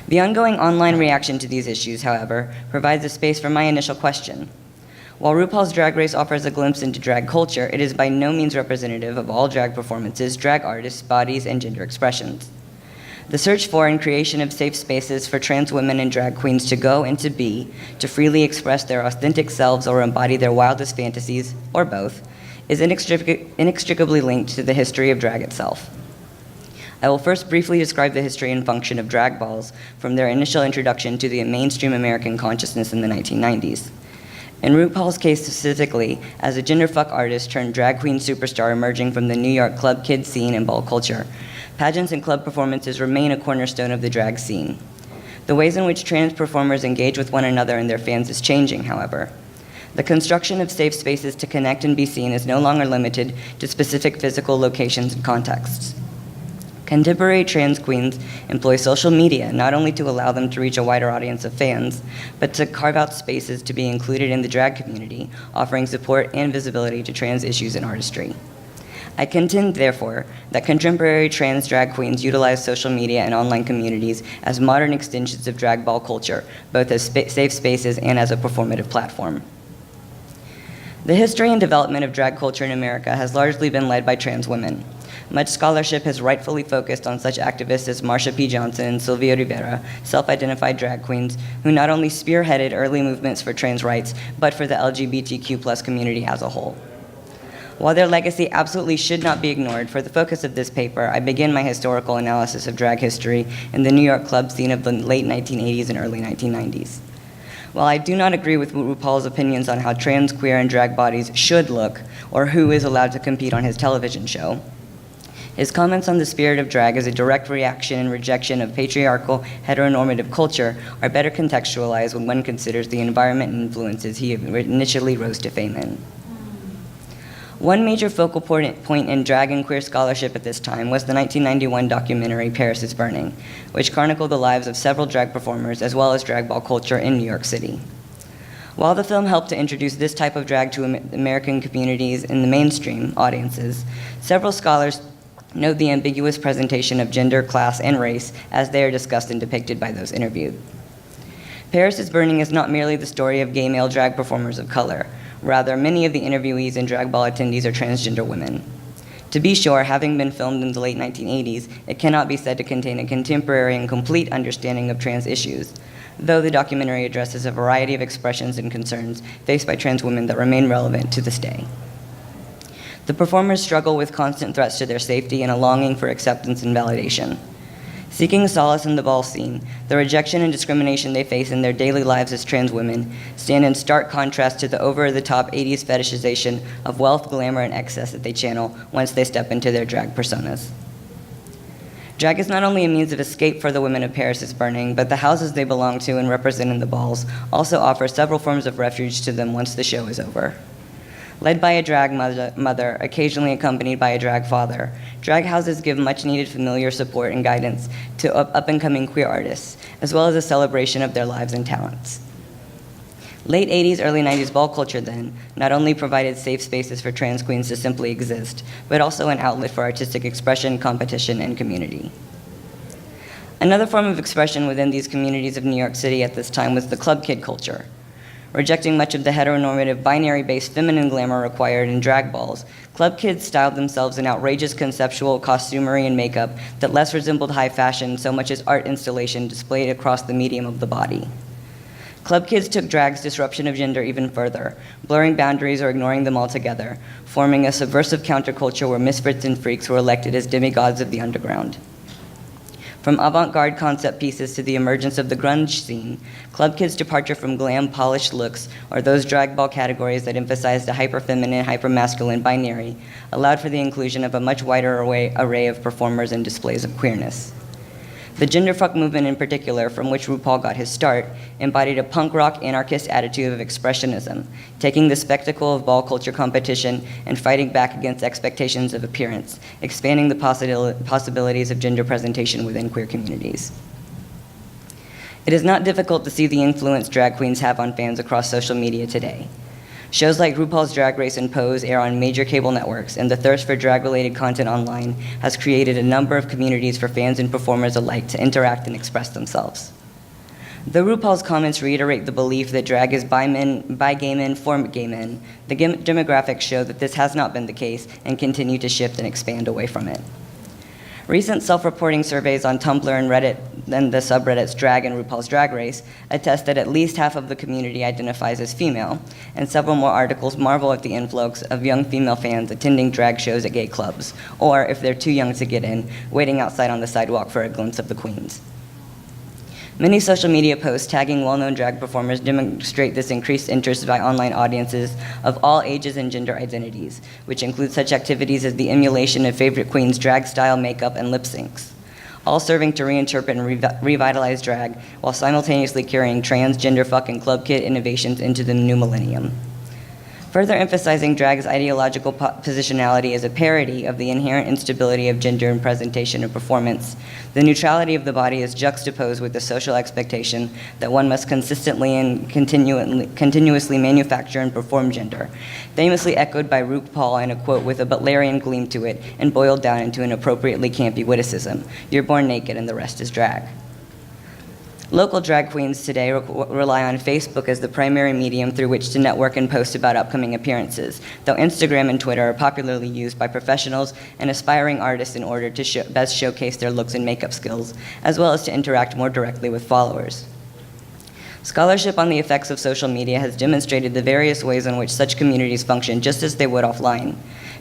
The ongoing online reaction to these issues, however, provides a space for my initial question. While RuPaul's Drag Race offers a glimpse into drag culture, it is by no means representative of all drag performances, drag artists, bodies, and gender expressions. The search for and creation of safe spaces for trans women and drag queens to go and to be, to freely express their authentic selves or embody their wildest fantasies, or both, is inextricably linked to the history of drag itself. I will first briefly describe the history and function of drag balls from their initial introduction to the mainstream American consciousness in the 1990s. In RuPaul's case specifically, as a genderfuck artist turned drag queen superstar emerging from the New York club kid scene and ball culture, pageants and club performances remain a cornerstone of the drag scene. The ways in which trans performers engage with one another and their fans is changing, however. The construction of safe spaces to connect and be seen is no longer limited to specific physical locations and contexts. Contemporary trans queens employ social media not only to allow them to reach a wider audience of fans, but to carve out spaces to be included in the drag community, offering support and visibility to trans issues and artistry. I contend, therefore, that contemporary trans drag queens utilize social media and online communities as modern extensions of drag ball culture, both as safe spaces and as a performative platform. The history and development of drag culture in America has largely been led by trans women. Much scholarship has rightfully focused on such activists as Marsha P. Johnson and Sylvia Rivera, self-identified drag queens, who not only spearheaded early movements for trans rights, but for the LGBTQ+ community as a whole. While their legacy absolutely should not be ignored, for the focus of this paper, I begin my historical analysis of drag history in the New York club scene of the late 1980s and early 1990s. While I do not agree with RuPaul's opinions on how trans, queer, and drag bodies should look, or who is allowed to compete on his television show, his comments on the spirit of drag as a direct reaction and rejection of patriarchal, heteronormative culture are better contextualized when one considers the environment and influences he initially rose to fame in. One major focal point in drag and queer scholarship at this time was the 1991 documentary Paris is Burning, which chronicled the lives of several drag performers as well as drag ball culture in New York City. While the film helped to introduce this type of drag to American communities in the mainstream audiences, several scholars note the ambiguous presentation of gender, class, and race as they are discussed and depicted by those interviewed. Paris is Burning is not merely the story of gay male drag performers of color. Rather, many of the interviewees and drag ball attendees are transgender women. To be sure, having been filmed in the late 1980s, it cannot be said to contain a contemporary and complete understanding of trans issues, though the documentary addresses a variety of expressions and concerns faced by trans women that remain relevant to this day. The performers struggle with constant threats to their safety and a longing for acceptance and validation. Seeking solace in the ball scene, the rejection and discrimination they face in their daily lives as trans women stand in stark contrast to the over-the-top 80s fetishization of wealth, glamour, and excess that they channel once they step into their drag personas. Drag is not only a means of escape for the women of Paris is Burning, but the houses they belong to and represent in the balls also offer several forms of refuge to them once the show is over. Led by a drag mother, occasionally accompanied by a drag father, drag houses give much-needed familiar support and guidance to up-and-coming queer artists, as well as a celebration of their lives and talents. Late 80s, early 90s ball culture then not only provided safe spaces for trans queens to simply exist, but also an outlet for artistic expression, competition, and community. Another form of expression within these communities of New York City at this time was the club kid culture. Rejecting much of the heteronormative, binary-based feminine glamour required in drag balls, club kids styled themselves in outrageous conceptual costumery and makeup that less resembled high fashion so much as art installation displayed across the medium of the body. Club kids took drag's disruption of gender even further, blurring boundaries or ignoring them altogether, forming a subversive counterculture where misfits and freaks were elected as demigods of the underground. From avant-garde concept pieces to the emergence of the grunge scene, club kids' departure from glam, polished looks, or those drag ball categories that emphasized a hyper-feminine, hyper-masculine binary, allowed for the inclusion of a much wider array of performers and displays of queerness. The genderfuck movement in particular, from which RuPaul got his start, embodied a punk rock anarchist attitude of expressionism, taking the spectacle of ball culture competition and fighting back against expectations of appearance, expanding the possibilities of gender presentation within queer communities. It is not difficult to see the influence drag queens have on fans across social media today. Shows like RuPaul's Drag Race and Pose air on major cable networks, and the thirst for drag-related content online has created a number of communities for fans and performers alike to interact and express themselves. Though RuPaul's comments reiterate the belief that drag is by gay men, for gay men, the demographics show that this has not been the case and continue to shift and expand away from it. Recent self-reporting surveys on Tumblr and Reddit, and the subreddits Drag and RuPaul's Drag Race, attest that at least half of the community identifies as female, and several more articles marvel at the influx of young female fans attending drag shows at gay clubs, or, if they're too young to get in, waiting outside on the sidewalk for a glimpse of the queens. Many social media posts tagging well-known drag performers demonstrate this increased interest by online audiences of all ages and gender identities, which include such activities as the emulation of favorite queens' drag style, makeup, and lip syncs, all serving to reinterpret and revitalize drag while simultaneously carrying transgender fucking club kid innovations into the new millennium. Further emphasizing drag's ideological positionality as a parody of the inherent instability of gender and presentation and performance, the neutrality of the body is juxtaposed with the social expectation that one must consistently and continuously manufacture and perform gender, famously echoed by RuPaul in a quote with a Butlerian gleam to it and boiled down into an appropriately campy witticism: "You're born naked and the rest is drag." Local drag queens today rely on Facebook as the primary medium through which to network and post about upcoming appearances, though Instagram and Twitter are popularly used by professionals and aspiring artists in order to best showcase their looks and makeup skills, as well as to interact more directly with followers. Scholarship on the effects of social media has demonstrated the various ways in which such communities function just as they would offline.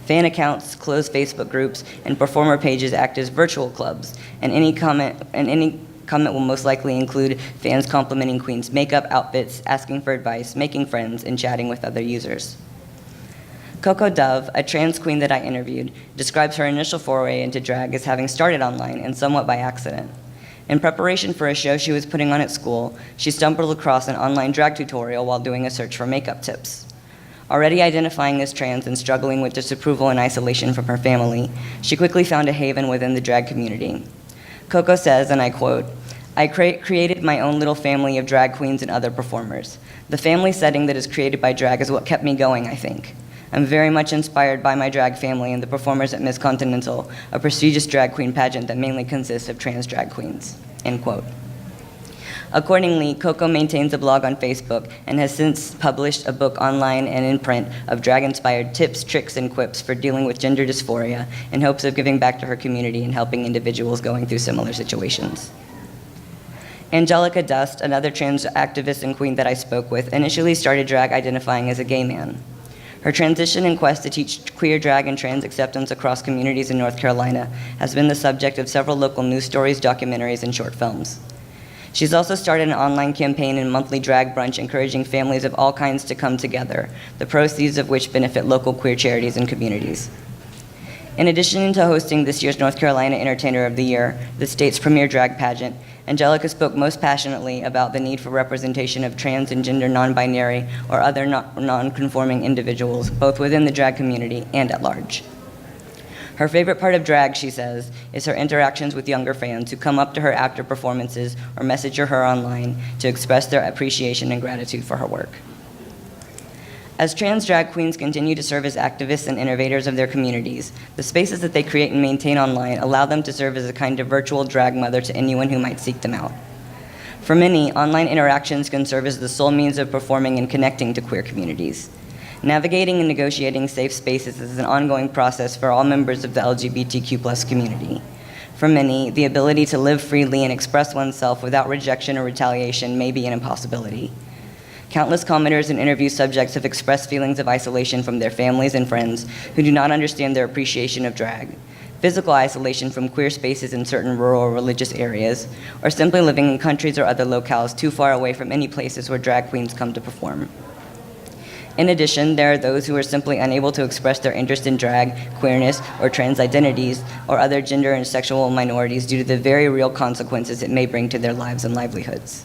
Fan accounts, closed Facebook groups, and performer pages act as virtual clubs, and any comment will most likely include fans complimenting queens' makeup, outfits, asking for advice, making friends, and chatting with other users. Coco Dove, a trans queen that I interviewed, describes her initial foray into drag as having started online and somewhat by accident. In preparation for a show she was putting on at school, she stumbled across an online drag tutorial while doing a search for makeup tips. Already identifying as trans and struggling with disapproval and isolation from her family, she quickly found a haven within the drag community. Coco says, and I quote, "I created my own little family of drag queens and other performers. The family setting that is created by drag is what kept me going, I think. I'm very much inspired by my drag family and the performers at Miss Continental, a prestigious drag queen pageant that mainly consists of trans drag queens." End quote. Accordingly, Coco maintains a blog on Facebook and has since published a book online and in print of drag-inspired tips, tricks, and quips for dealing with gender dysphoria in hopes of giving back to her community and helping individuals going through similar situations. Angelica Dust, another trans activist and queen that I spoke with, initially started drag identifying as a gay man. Her transition and quest to teach queer, drag, and trans acceptance across communities in North Carolina has been the subject of several local news stories, documentaries, and short films. She's also started an online campaign and monthly drag brunch encouraging families of all kinds to come together, the proceeds of which benefit local queer charities and communities. In addition to hosting this year's North Carolina Entertainer of the Year, the state's premier drag pageant, Angelica spoke most passionately about the need for representation of trans and gender non-binary or other non-conforming individuals, both within the drag community and at large. Her favorite part of drag, she says, is her interactions with younger fans who come up to her after performances or message her online to express their appreciation and gratitude for her work. As trans drag queens continue to serve as activists and innovators of their communities, the spaces that they create and maintain online allow them to serve as a kind of virtual drag mother to anyone who might seek them out. For many, online interactions can serve as the sole means of performing and connecting to queer communities. Navigating and negotiating safe spaces is an ongoing process for all members of the LGBTQ+ community. For many, the ability to live freely and express oneself without rejection or retaliation may be an impossibility. Countless commenters and interview subjects have expressed feelings of isolation from their families and friends who do not understand their appreciation of drag, physical isolation from queer spaces in certain rural or religious areas, or simply living in countries or other locales too far away from any places where drag queens come to perform. In addition, there are those who are simply unable to express their interest in drag, queerness, or trans identities, or other gender and sexual minorities due to the very real consequences it may bring to their lives and livelihoods.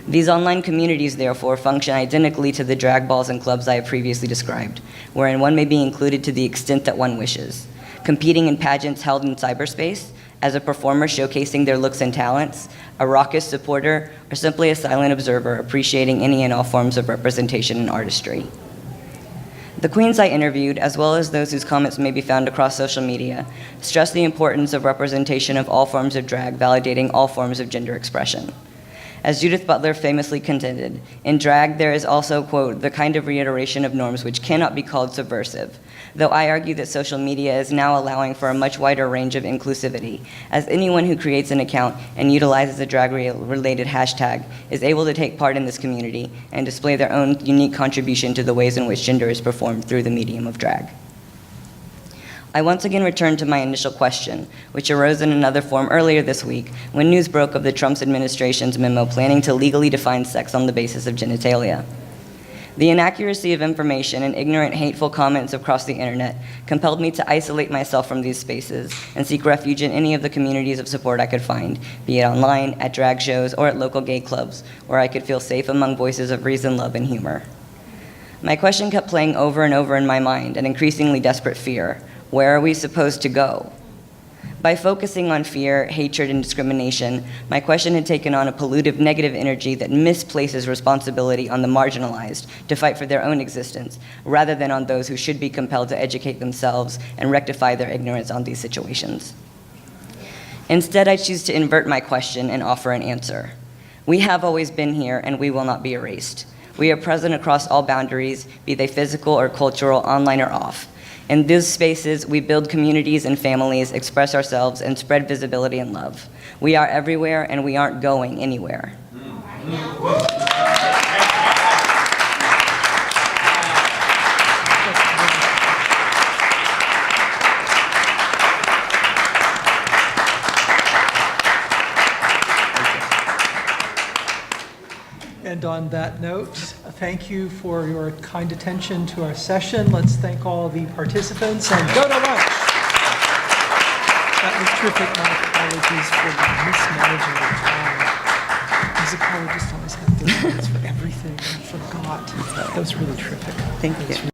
These online communities, therefore, function identically to the drag balls and clubs I have previously described, wherein one may be included to the extent that one wishes, competing in pageants held in cyberspace, as a performer showcasing their looks and talents, a raucous supporter, or simply a silent observer appreciating any and all forms of representation and artistry. The queens I interviewed, as well as those whose comments may be found across social media, stress the importance of representation of all forms of drag, validating all forms of gender expression. As Judith Butler famously contended, in drag there is also, quote, the kind of reiteration of norms which cannot be called subversive, though I argue that social media is now allowing for a much wider range of inclusivity, as anyone who creates an account and utilizes a drag-related hashtag is able to take part in this community and display their own unique contribution to the ways in which gender is performed through the medium of drag. I once again returned to my initial question, which arose in another form earlier this week when news broke of the Trump administration's memo planning to legally define sex on the basis of genitalia. The inaccuracy of information and ignorant, hateful comments across the internet compelled me to isolate myself from these spaces and seek refuge in any of the communities of support I could find, be it online, at drag shows, or at local gay clubs, where I could feel safe among voices of reason, love, and humor. My question kept playing over and over in my mind, an increasingly desperate fear. Where are we supposed to go? By focusing on fear, hatred, and discrimination, my question had taken on a pollutive negative energy that misplaces responsibility on the marginalized to fight for their own existence, rather than on those who should be compelled to educate themselves and rectify their ignorance on these situations. Instead, I choose to invert my question and offer an answer. We have always been here, and we will not be erased. We are present across all boundaries, be they physical or cultural, online or off. In these spaces, we build communities and families, express ourselves, and spread visibility and love. We are everywhere, and we aren't going anywhere. And on that note, thank you for your kind attention to our session. Let's thank all the participants and go to lunch. That was terrific. My apologies for mismanaging the time. Musicologists always have 30 minutes for everything. I forgot. That was really terrific. Thank you.